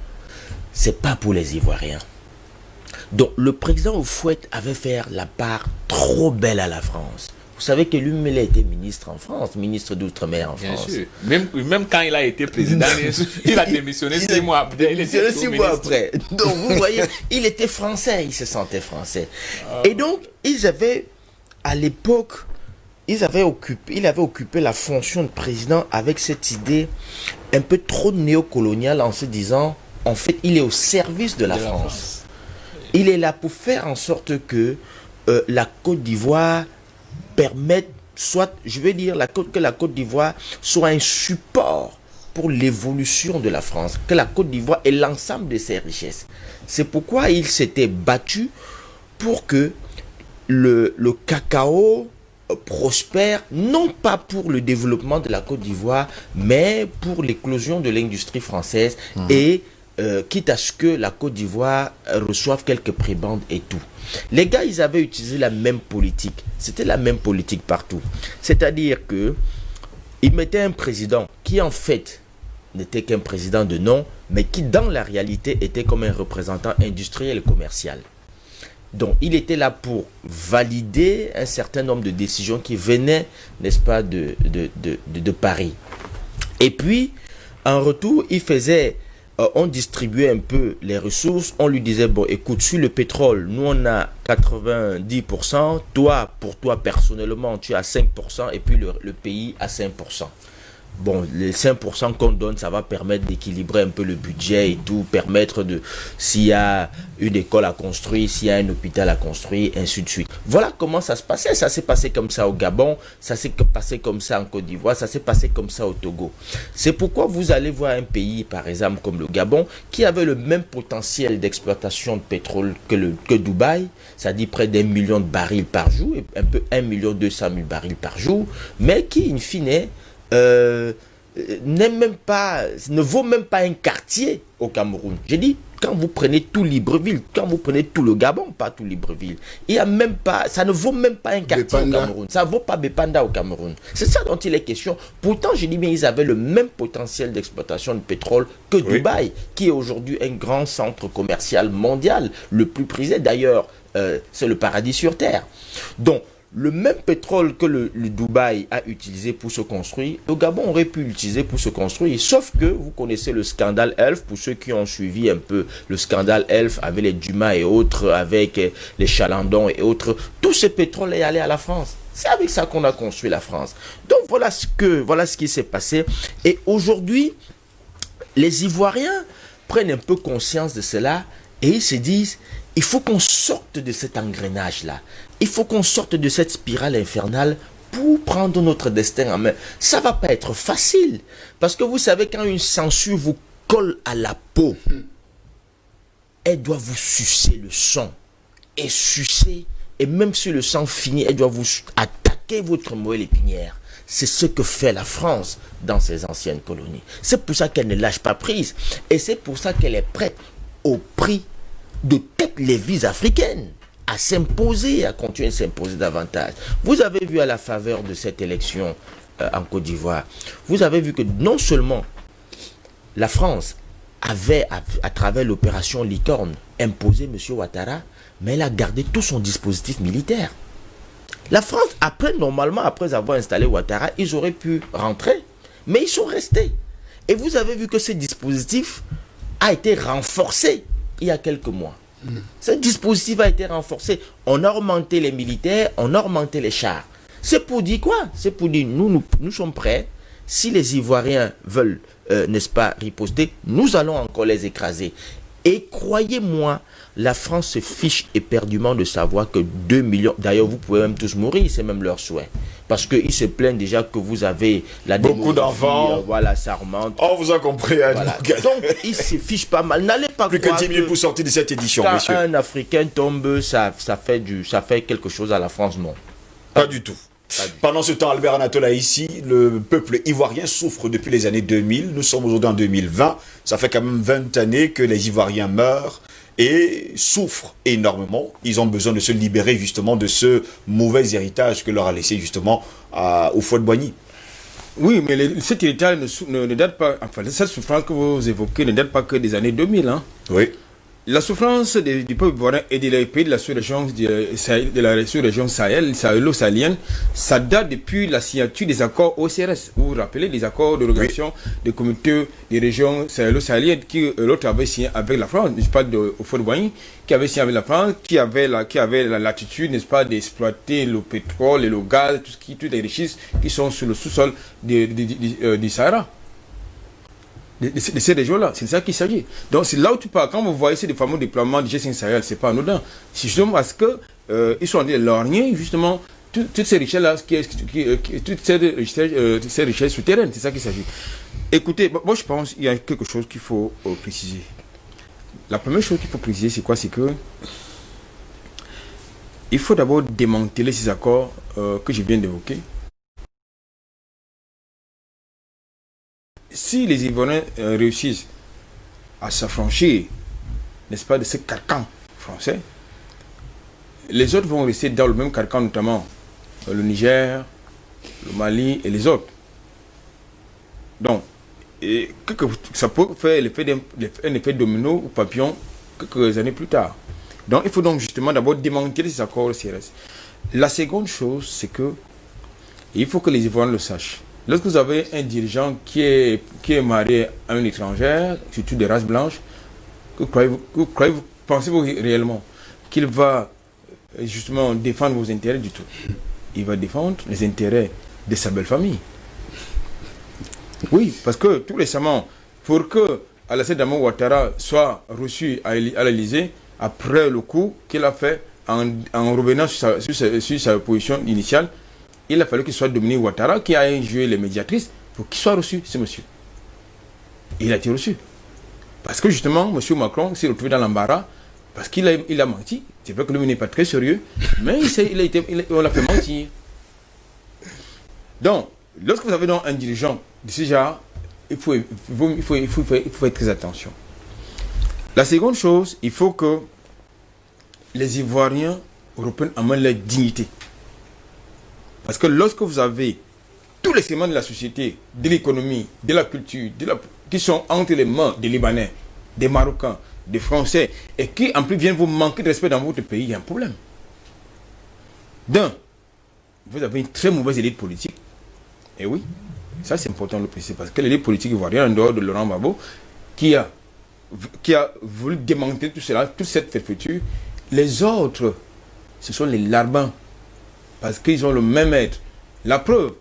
c'est pas pour les Ivoiriens. Donc, le président Houphouët avait fait la part trop belle à la France. Vous savez que lui-même, il a été ministre en France, ministre d'Outre-mer en France. Bien sûr. Même quand il a été président, il a démissionné 6 mois après. Il était 6 mois après. Donc, vous voyez, il était français, il se sentait français. Et donc, ils avaient, à l'époque, il avait occupé la fonction de président avec cette idée un peu trop néocoloniale en se disant, en fait, il est au service de la France. Il est là pour faire en sorte que la Côte d'Ivoire permette, que la Côte d'Ivoire soit un support pour l'évolution de la France, que la Côte d'Ivoire ait l'ensemble de ses richesses. C'est pourquoi il s'était battu pour que le cacao prospère, non pas pour le développement de la Côte d'Ivoire, mais pour l'éclosion de l'industrie française et quitte à ce que la Côte d'Ivoire reçoive quelques prébendes et tout. Les gars, ils avaient utilisé la même politique. C'était la même politique partout. C'est-à-dire que ils mettaient un président qui, en fait, n'était qu'un président de nom, mais qui, dans la réalité, était comme un représentant industriel et commercial. Donc, il était là pour valider un certain nombre de décisions qui venaient, n'est-ce pas, de Paris. Et puis, en retour, il faisait... on distribuait un peu les ressources, on lui disait, bon, écoute, sur le pétrole, nous on a 90%, toi, pour toi personnellement, tu as 5%, et puis le pays a 5%. Bon, les 5% qu'on donne, ça va permettre d'équilibrer un peu le budget et tout, permettre de, s'il y a une école à construire, s'il y a un hôpital à construire, ainsi de suite. Voilà comment ça se passait. Ça s'est passé comme ça au Gabon, ça s'est passé comme ça en Côte d'Ivoire, ça s'est passé comme ça au Togo. C'est pourquoi vous allez voir un pays, par exemple, comme le Gabon, qui avait le même potentiel d'exploitation de pétrole que Dubaï, c'est-à-dire près d'1 million de barils par jour, et un peu 1 200 000 barils par jour, mais qui, in fine, ne vaut même pas un quartier au Cameroun. J'ai dit, quand vous prenez tout Libreville, quand vous prenez tout le Gabon, pas tout Libreville, il y a même pas, ça ne vaut même pas un quartier au Cameroun. Ça ne vaut pas Bepanda au Cameroun. C'est ça dont il est question. Pourtant, j'ai dit, mais ils avaient le même potentiel d'exploitation de pétrole que Dubaï, qui est aujourd'hui un grand centre commercial mondial, le plus prisé. D'ailleurs, c'est le paradis sur terre. Donc, le même pétrole que le Dubaï a utilisé pour se construire, le Gabon aurait pu l'utiliser pour se construire, sauf que vous connaissez le scandale Elf, pour ceux qui ont suivi un peu le scandale Elf avec les Dumas et autres, avec les Chalandons et autres, tout ce pétrole est allé à la France. C'est avec ça qu'on a construit la France. Donc voilà ce qui s'est passé. Et aujourd'hui, les Ivoiriens prennent un peu conscience de cela et ils se disent, il faut qu'on sorte de cet engrenage-là. Il faut qu'on sorte de cette spirale infernale pour prendre notre destin en main. Ça ne va pas être facile. Parce que vous savez, quand une censure vous colle à la peau, elle doit vous sucer le sang. Et sucer, et même si le sang finit, elle doit vous attaquer votre moelle épinière. C'est ce que fait la France dans ses anciennes colonies. C'est pour ça qu'elle ne lâche pas prise. Et c'est pour ça qu'elle est prête au prix de toutes les vies africaines à s'imposer, à continuer à s'imposer davantage. Vous avez vu à la faveur de cette élection en Côte d'Ivoire, vous avez vu que non seulement la France avait, à travers l'opération Licorne, imposé M. Ouattara, mais elle a gardé tout son dispositif militaire. La France, normalement, après avoir installé Ouattara, ils auraient pu rentrer, mais ils sont restés. Et vous avez vu que ce dispositif a été renforcé il y a quelques mois. Ce dispositif a été renforcé. On a augmenté les militaires, on a augmenté les chars. C'est pour dire quoi? C'est pour dire, nous sommes prêts. Si les Ivoiriens veulent, n'est-ce pas, riposter, nous allons encore les écraser. Et croyez-moi, la France se fiche éperdument de savoir que 2 millions... D'ailleurs, vous pouvez même tous mourir, c'est même leur souhait. Parce qu'ils se plaignent déjà que vous avez la beaucoup d'enfants. Voilà, ça remonte. On vous a compris. Hein, voilà. Donc, ils se fichent pas mal. N'allez pas plus croire que 10 minutes pour sortir de cette édition, quand messieurs. un Africain tombe, ça fait quelque chose à la France, non. Pas du tout. Pendant ce temps, Albert Anatola, ici, le peuple ivoirien souffre depuis les années 2000. Nous sommes aujourd'hui en 2020. Ça fait quand même 20 années que les Ivoiriens meurent et souffrent énormément. Ils ont besoin de se libérer justement de ce mauvais héritage que leur a laissé justement au Houphouët-Boigny. Oui, mais cet héritage ne date pas, enfin, cette souffrance que vous évoquez ne date pas que des années 2000. Hein. Oui. La souffrance du peuple ivoirien et des pays de la sous-région sahélo-sahélienne, ça date depuis la signature des accords OCRS. Vous vous rappelez des accords de régulation des communautés des régions sahélo-sahéliennes qui l'autre avait signé avec la France, n'est-ce pas, de Houphouët-Boigny, qui avait signé avec la France, qui avait la latitude, n'est-ce pas, d'exploiter le pétrole et le gaz, toutes les richesses qui sont sur le sous-sol du Sahara. De ces régions-là, c'est de ça qu'il s'agit. Donc c'est là où tu parles, quand vous voyez ces fameux déploiements du G5 Sahel, c'est pas anodin. C'est justement parce que ils sont en train de lorgner justement toutes ces richesses-là, toutes ces richesses souterraines, c'est ça qu'il s'agit. Écoutez, moi je pense qu'il y a quelque chose qu'il faut préciser. La première chose qu'il faut préciser, c'est quoi? C'est que il faut d'abord démanteler ces accords que je viens d'évoquer. Si les Ivoiriens réussissent à s'affranchir, n'est-ce pas, de ce carcan français, les autres vont rester dans le même carcan, notamment le Niger, le Mali et les autres. Donc, ça peut faire un effet domino ou papillon quelques années plus tard. Donc, il faut donc justement d'abord démanteler ces accords CRS. La seconde chose, c'est que il faut que les Ivoiriens le sachent. Lorsque vous avez un dirigeant qui est marié à une étrangère, surtout des races blanches, pensez-vous réellement qu'il va justement défendre vos intérêts du tout? Il va défendre les intérêts de sa belle famille. Oui, parce que tout récemment, pour que Alassane Dramane Ouattara soit reçu à l'Élysée, après le coup qu'il a fait en revenant sur sa position initiale, il a fallu qu'il soit Dominique Ouattara qui a joué les médiatrices pour qu'il soit reçu, ce monsieur. Et il a été reçu. Parce que justement, M. Macron s'est retrouvé dans l'embarras parce qu'il a menti. C'est vrai que lui n'est pas très sérieux, mais on l'a fait mentir. Donc, lorsque vous avez donc un dirigeant de ce genre, il faut faire très attention. La seconde chose, il faut que les Ivoiriens reprennent en main leur dignité. Parce que lorsque vous avez tous les segments de la société, de l'économie, de la culture, qui sont entre les mains des Libanais, des Marocains, des Français, et qui en plus viennent vous manquer de respect dans votre pays, il y a un problème. D'un, vous avez une très mauvaise élite politique. Et oui, ça c'est important de le préciser, parce que l'élite politique ivoirienne, en dehors de Laurent Gbagbo, qui a voulu démanteler tout cela, toute cette fermeture, les autres, ce sont les larbins. Parce qu'ils ont le même être. La preuve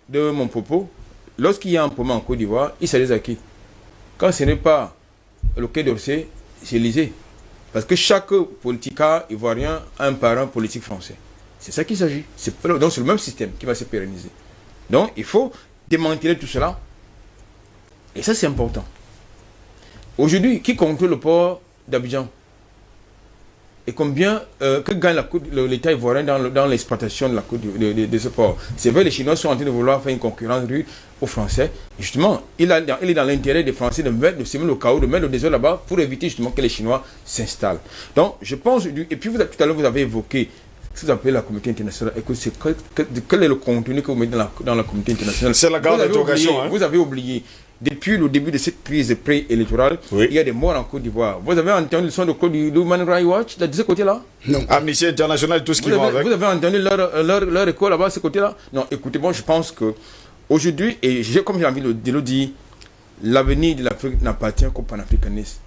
de mon propos, lorsqu'il y a un problème en Côte d'Ivoire, il s'adresse à qui? Quand ce n'est pas le Quai d'Orsay, c'est l'Élysée. Parce que chaque politicien ivoirien a un parent politique français. C'est ça qu'il s'agit. Donc c'est le même système qui va se pérenniser. Donc il faut démanteler tout cela. Et ça c'est important. Aujourd'hui, qui contrôle le port d'Abidjan? Et combien que gagne l'État ivoirien dans l'exploitation de ce port? C'est vrai, les Chinois sont en train de vouloir faire une concurrence rude aux Français. Justement, il est dans l'intérêt des Français de semer le chaos, de mettre le désordre là-bas pour éviter justement que les Chinois s'installent. Donc, je pense, et puis tout à l'heure, vous avez évoqué ce que vous appelez la communauté internationale. Quel est le contenu que vous mettez dans la communauté internationale? C'est la grande interrogation. Vous avez oublié depuis le début de cette crise préélectorale, Oui. il y a des morts en Côte d'Ivoire. Vous avez entendu le son de Côte du Human Rights Watch de ce côté-là? Non. Amnesty International, tout ce qui va avec. Vous avez entendu leur écho là-bas, ce côté-là? Non, écoutez, moi je pense que aujourd'hui, et comme j'ai envie de le dire, l'avenir de l'Afrique n'appartient qu'au panafricanisme.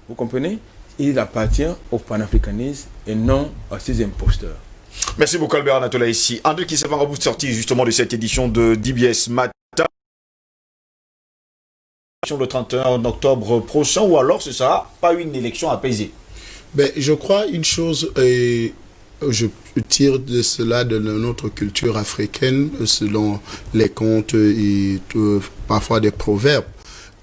Vous comprenez? Il appartient au panafricanisme et non à ces imposteurs. Merci beaucoup Albert Anatola ici. André qui s'est en sorti justement de cette édition de DBS Matin. Le 31 octobre prochain, ou alors ce sera pas une élection apaisée? Ben, je crois une chose, et je tire de cela de notre culture africaine, selon les contes et parfois des proverbes.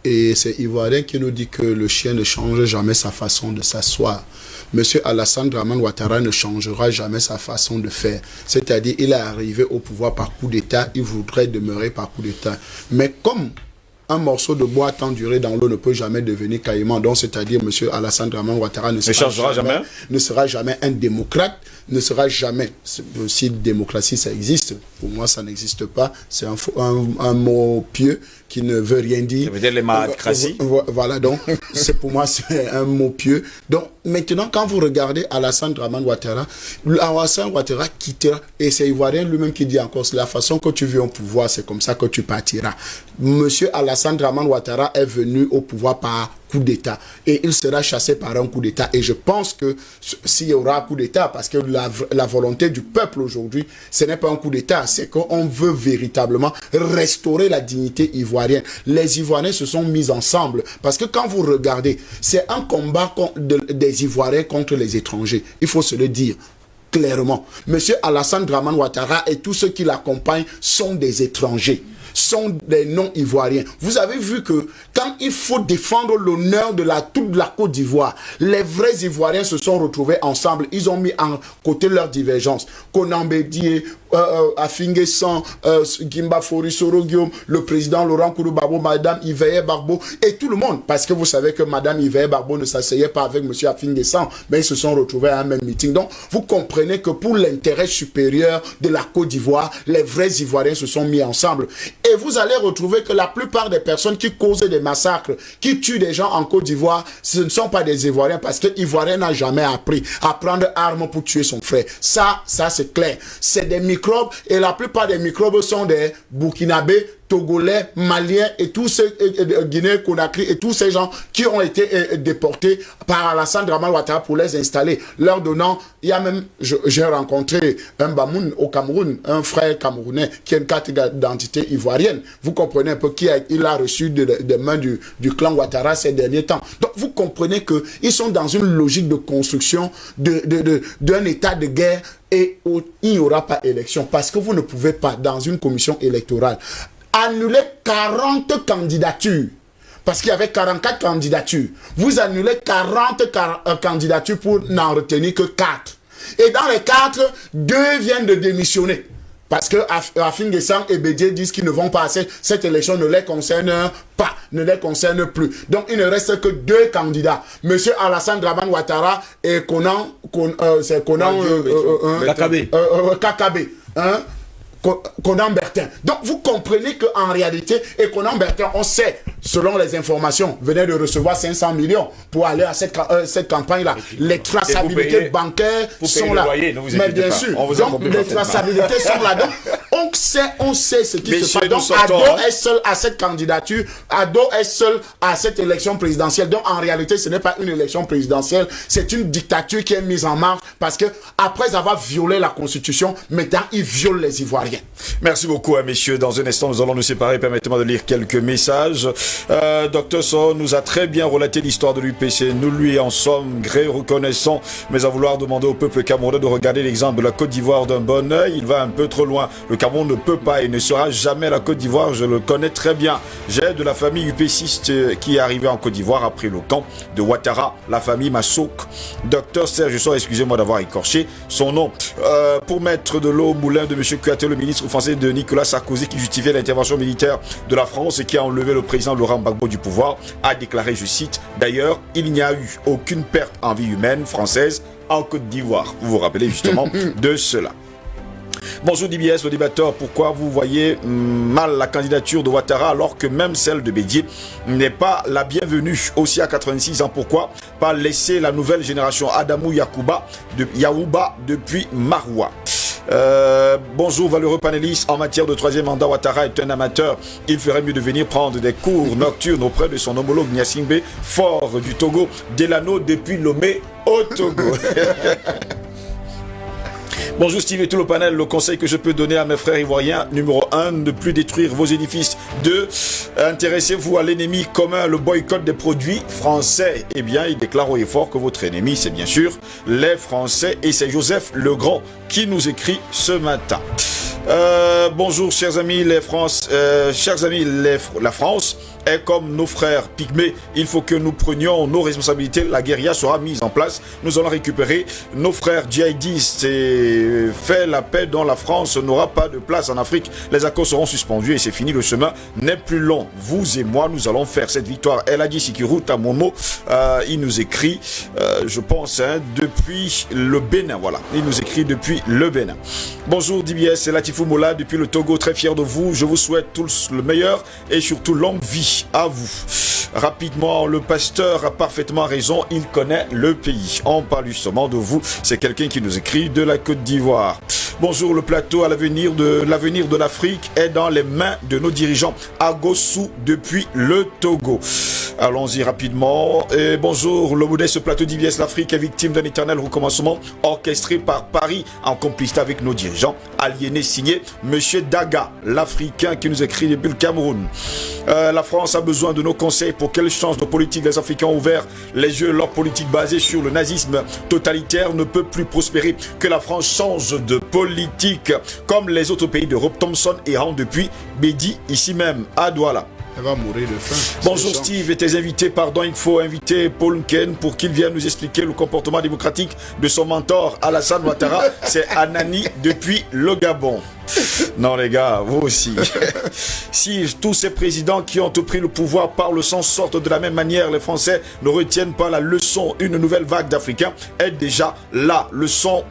Et c'est Ivoirien qui nous dit que le chien ne change jamais sa façon de s'asseoir. Monsieur Alassane Dramane Ouattara ne changera jamais sa façon de faire. C'est-à-dire, il est arrivé au pouvoir par coup d'État, il voudrait demeurer par coup d'État. Mais comme un morceau de bois tant duré dans l'eau ne peut jamais devenir caïman, donc c'est-à-dire monsieur Alassane Dramane Ouattara ne sera jamais un démocrate, ne sera jamais, si démocratie ça existe, pour moi ça n'existe pas, c'est un mot pieux qui ne veut rien dire. Ça veut dire les malcraties. Voilà, donc c'est pour moi c'est un mot pieux. Donc maintenant quand vous regardez Alassane Dramane Ouattara, Alassane Ouattara quittera, et c'est Ivoirien lui-même qui dit encore, c'est la façon que tu viens au pouvoir, c'est comme ça que tu partiras. Monsieur Alassane Dramane Ouattara est venu au pouvoir par coup d'État et il sera chassé par un coup d'État, et je pense que s'il y aura un coup d'État, parce que la volonté du peuple aujourd'hui, ce n'est pas un coup d'État, c'est qu'on veut véritablement restaurer la dignité ivoirienne. Les Ivoiriens se sont mis ensemble, parce que quand vous regardez, c'est un combat des Ivoiriens contre les étrangers, il faut se le dire clairement. Monsieur Alassane Dramane Ouattara et tous ceux qui l'accompagnent sont des étrangers, sont des non-ivoiriens. Vous avez vu que quand il faut défendre l'honneur de toute la Côte d'Ivoire, les vrais Ivoiriens se sont retrouvés ensemble. Ils ont mis en côté leurs divergences. Konan Bédié, Afinguessan, Gimba Fori Soro Guillaume, le président Laurent Kourou-Babo, Madame Yveye Barbo et tout le monde. Parce que vous savez que Madame Yveye Barbo ne s'asseyait pas avec Monsieur Afinguessan, mais ils se sont retrouvés à un même meeting. Donc, vous comprenez que pour l'intérêt supérieur de la Côte d'Ivoire, les vrais Ivoiriens se sont mis ensemble. Et vous allez retrouver que la plupart des personnes qui causent des massacres, qui tuent des gens en Côte d'Ivoire, ce ne sont pas des Ivoiriens, parce que l'Ivoirien n'a jamais appris à prendre arme pour tuer son frère. Ça c'est clair. C'est des microbes, et la plupart des microbes sont des Burkinabés, Togolais, Maliens et tous ces Guinée, Conakry et tous ces gens qui ont été déportés par Alassane Dramane Ouattara pour les installer, leur donnant, il y a même, j'ai rencontré un Bamoun au Cameroun, un frère camerounais qui a une carte d'identité ivoirienne. Vous comprenez un peu il a reçu des mains du clan Ouattara ces derniers temps. Donc vous comprenez que ils sont dans une logique de construction d'un état de guerre, et où il n'y aura pas élection, parce que vous ne pouvez pas, dans une commission électorale, annuler 40 candidatures. Parce qu'il y avait 44 candidatures. Vous annulez 40 candidatures pour n'en retenir que 4. Et dans les 4, 2 viennent de démissionner. Parce que Afinguessan et Bédié disent qu'ils ne vont pas assez. Cette élection ne les concerne pas, ne les concerne plus. Donc il ne reste que 2 candidats. Monsieur Alassane Dramane Ouattara et Kakabé. Konan Bertin. Donc vous comprenez qu'en réalité, et Konan Bertin, on sait, selon les informations, venait de recevoir 500 millions pour aller à cette campagne-là. Les traçabilités bancaires sont là. Mais bien sûr, donc les traçabilités sont là. Donc on sait ce qui se passe. Donc Ado est seul à cette candidature, Ado est seul à cette élection présidentielle. Donc en réalité, ce n'est pas une élection présidentielle, c'est une dictature qui est mise en marche, parce que après avoir violé la Constitution, maintenant ils violent les Ivoiriens. Merci beaucoup, messieurs. Dans un instant, nous allons nous séparer. Permettez-moi de lire quelques messages. Dr So nous a très bien relaté l'histoire de l'UPC. Nous lui en sommes gré reconnaissants, mais à vouloir demander au peuple camerounais de regarder l'exemple de la Côte d'Ivoire d'un bon œil, il va un peu trop loin. Le Cameroun ne peut pas et ne sera jamais la Côte d'Ivoire. Je le connais très bien. J'ai de la famille UPCiste qui est arrivée en Côte d'Ivoire après le camp de Ouattara, la famille Massouk. Dr Serge So, excusez-moi d'avoir écorché son nom. Pour mettre de l'eau au moulin de M. Kouyaté, le ministre français de Nicolas Sarkozy, qui justifiait l'intervention militaire de la France et qui a enlevé le président Laurent Gbagbo du pouvoir, a déclaré, je cite, « D'ailleurs, il n'y a eu aucune perte en vie humaine française en Côte d'Ivoire. » Vous vous rappelez justement de cela. Bonjour DBS, le débatteur. Pourquoi vous voyez mal la candidature de Ouattara alors que même celle de Bédié n'est pas la bienvenue? Aussi à 86 ans, pourquoi pas laisser la nouvelle génération Adamou Yaouba depuis Maroua? Bonjour valeureux panélistes. En matière de troisième mandat, Ouattara est un amateur. Il ferait mieux de venir prendre des cours nocturnes auprès de son homologue Gnassingbé, fort du Togo, Delano depuis Lomé au Togo. Bonjour Steve et tout le panel. Le conseil que je peux donner à mes frères ivoiriens: numéro 1, ne plus détruire vos édifices. 2, intéressez-vous à l'ennemi commun, le boycott des produits français. Eh bien, il déclare haut et fort que votre ennemi, c'est bien sûr les Français, et c'est Joseph Legrand qui nous écrit ce matin. Bonjour chers amis, la France est comme nos frères pygmées. Il faut que nous prenions nos responsabilités. La guérilla sera mise en place. Nous allons récupérer nos frères djihadistes et faire la paix dont la France n'aura pas de place en Afrique. Les accords seront suspendus et c'est fini. Le chemin n'est plus long. Vous et moi, nous allons faire cette victoire. El Hadji Sikirou Tamomo, il nous écrit, je pense, depuis le Bénin. Voilà, il nous écrit depuis le Bénin. Bonjour DBS, c'est Latifou Mola depuis le Togo. Très fier de vous. Je vous souhaite tous le meilleur et surtout longue vie à vous. Rapidement, le pasteur a parfaitement raison, il connaît le pays. On parle justement de vous, c'est quelqu'un qui nous écrit de la Côte d'Ivoire. Bonjour, le plateau à l'avenir de l'Afrique est dans les mains de nos dirigeants. Agossou depuis le Togo. Allons-y rapidement. Et bonjour, le modeste plateau d'IBS, l'Afrique est victime d'un éternel recommencement orchestré par Paris en complicité avec nos dirigeants. Aliéné signé Monsieur Daga, l'Africain qui nous écrit depuis le Cameroun. La France a besoin de nos conseils pour qu'elle change de politique. Les Africains ont ouvert les yeux. Leur politique basée sur le nazisme totalitaire ne peut plus prospérer. Que la France change de politique comme les autres pays d'Europe. Thomson errant depuis Bédi, ici même à Douala. Elle va mourir de faim. Bonjour Steve et tes invités. Pardon, il faut inviter Paul Nken pour qu'il vienne nous expliquer le comportement démocratique de son mentor Alassane Ouattara. C'est Anani depuis le Gabon. Non les gars, vous aussi. Si tous ces présidents qui ont pris le pouvoir par le sang sortent de la même manière, les Français ne retiennent pas la leçon. Une nouvelle vague d'Africains est déjà là. Le sang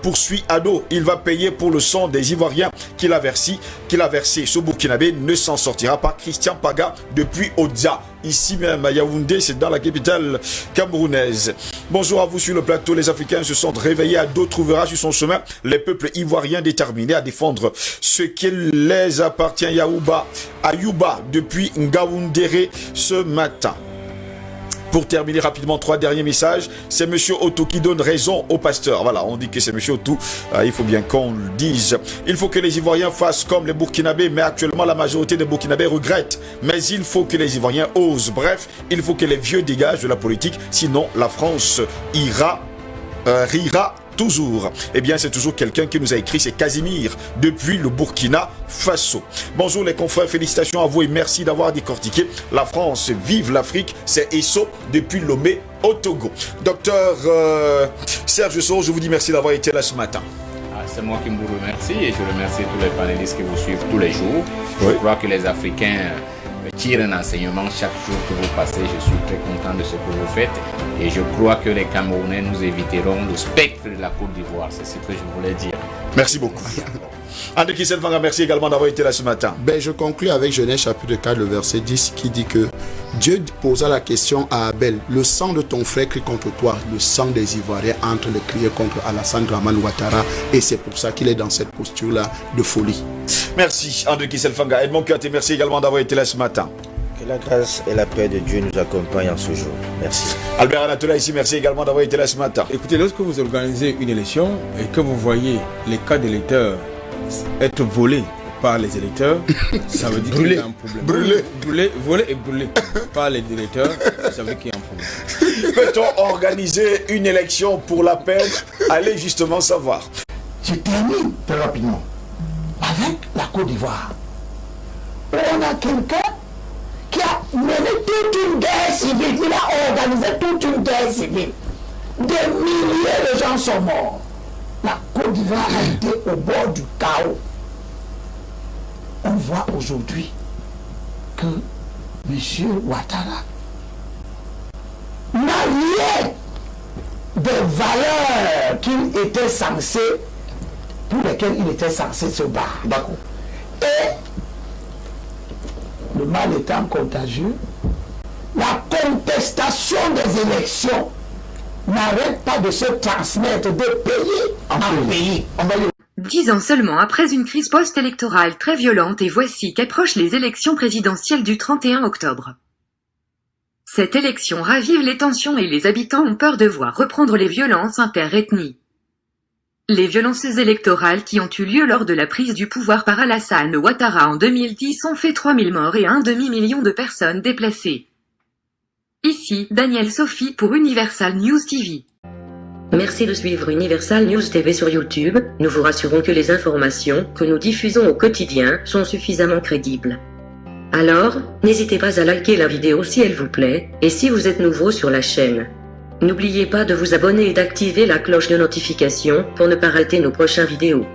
poursuit Ado. Il va payer pour le sang des Ivoiriens qu'il a versé. Ce Burkinabé ne s'en sortira pas. Christian Paga depuis Odza. Ici même à Yaoundé, c'est dans la capitale camerounaise. Bonjour à vous sur le plateau. Les Africains se sont réveillés. Ado trouvera sur son chemin les peuples ivoiriens déterminés à défendre ce qui les appartient. Ayouba depuis Ngaoundéré ce matin. Pour terminer rapidement, 3 derniers messages. C'est M. Otto qui donne raison au pasteur. Voilà, on dit que c'est M. Otto. Il faut bien qu'on le dise. Il faut que les Ivoiriens fassent comme les Burkinabés, mais actuellement la majorité des Burkinabés regrettent. Mais il faut que les Ivoiriens osent. Bref, il faut que les vieux dégagent de la politique. Sinon, la France rira toujours. Eh bien, c'est toujours quelqu'un qui nous a écrit, c'est Casimir, depuis le Burkina Faso. Bonjour les confrères, félicitations à vous et merci d'avoir décortiqué la France. Vive l'Afrique, c'est Esso depuis Lomé au Togo. Docteur Serge Soro, je vous dis merci d'avoir été là ce matin. C'est moi qui vous remercie et je remercie tous les panélistes qui vous suivent tous les jours. Je crois que les Africains tirent un enseignement chaque jour que vous passez. Je suis très content de ce que vous faites et je crois que les Camerounais nous éviteront le spectre de la Côte d'Ivoire. C'est ce que je voulais dire. Merci beaucoup. André Kisselfanga, merci également d'avoir été là ce matin. Je conclue avec Genèse chapitre 4, le verset 10 qui dit que Dieu posa la question à Abel: le sang de ton frère crie contre toi, le sang des Ivoiriens entre les crier contre Alassane Dramane Ouattara, et c'est pour ça qu'il est dans cette posture-là de folie. Merci André Kisselfanga. Edmond Kouyaté, merci également d'avoir été là ce matin. Que la grâce et la paix de Dieu nous accompagnent en ce jour. Merci. Albert Anatola ici, merci également d'avoir été là ce matin. Écoutez, lorsque vous organisez une élection et que vous voyez les cas d'électeurs être volés par les électeurs, ça veut dire qu'il y a un problème. Volé et brûlé par les électeurs, ça veut dire qu'il y a un problème. Peut-on organiser une élection pour la paix? Allez justement savoir. Je termine très rapidement avec la Côte d'Ivoire. On a quelqu'un qui a mené toute une guerre civile. Il a organisé toute une guerre civile. Des milliers de gens sont morts. La Côte d'Ivoire a été au bord du chaos. On voit aujourd'hui que M. Ouattara n'a rien des valeurs qu'il était censé pour les lesquels il était censé se battre. D'accord. Et le mal étant contagieux, la contestation des élections n'arrête pas de se transmettre de pays en pays. On va le 10 ans seulement après une crise post-électorale très violente et voici qu'approchent les élections présidentielles du 31 octobre. Cette élection ravive les tensions et les habitants ont peur de voir reprendre les violences inter-ethnies. Les violences électorales qui ont eu lieu lors de la prise du pouvoir par Alassane Ouattara en 2010 ont fait 3000 morts et un demi-million de personnes déplacées. Ici, Daniel Sophie pour Universal News TV. Merci de suivre Universal News TV sur YouTube. Nous vous rassurons que les informations que nous diffusons au quotidien sont suffisamment crédibles. Alors, n'hésitez pas à liker la vidéo si elle vous plaît, et si vous êtes nouveau sur la chaîne. N'oubliez pas de vous abonner et d'activer la cloche de notification pour ne pas rater nos prochaines vidéos.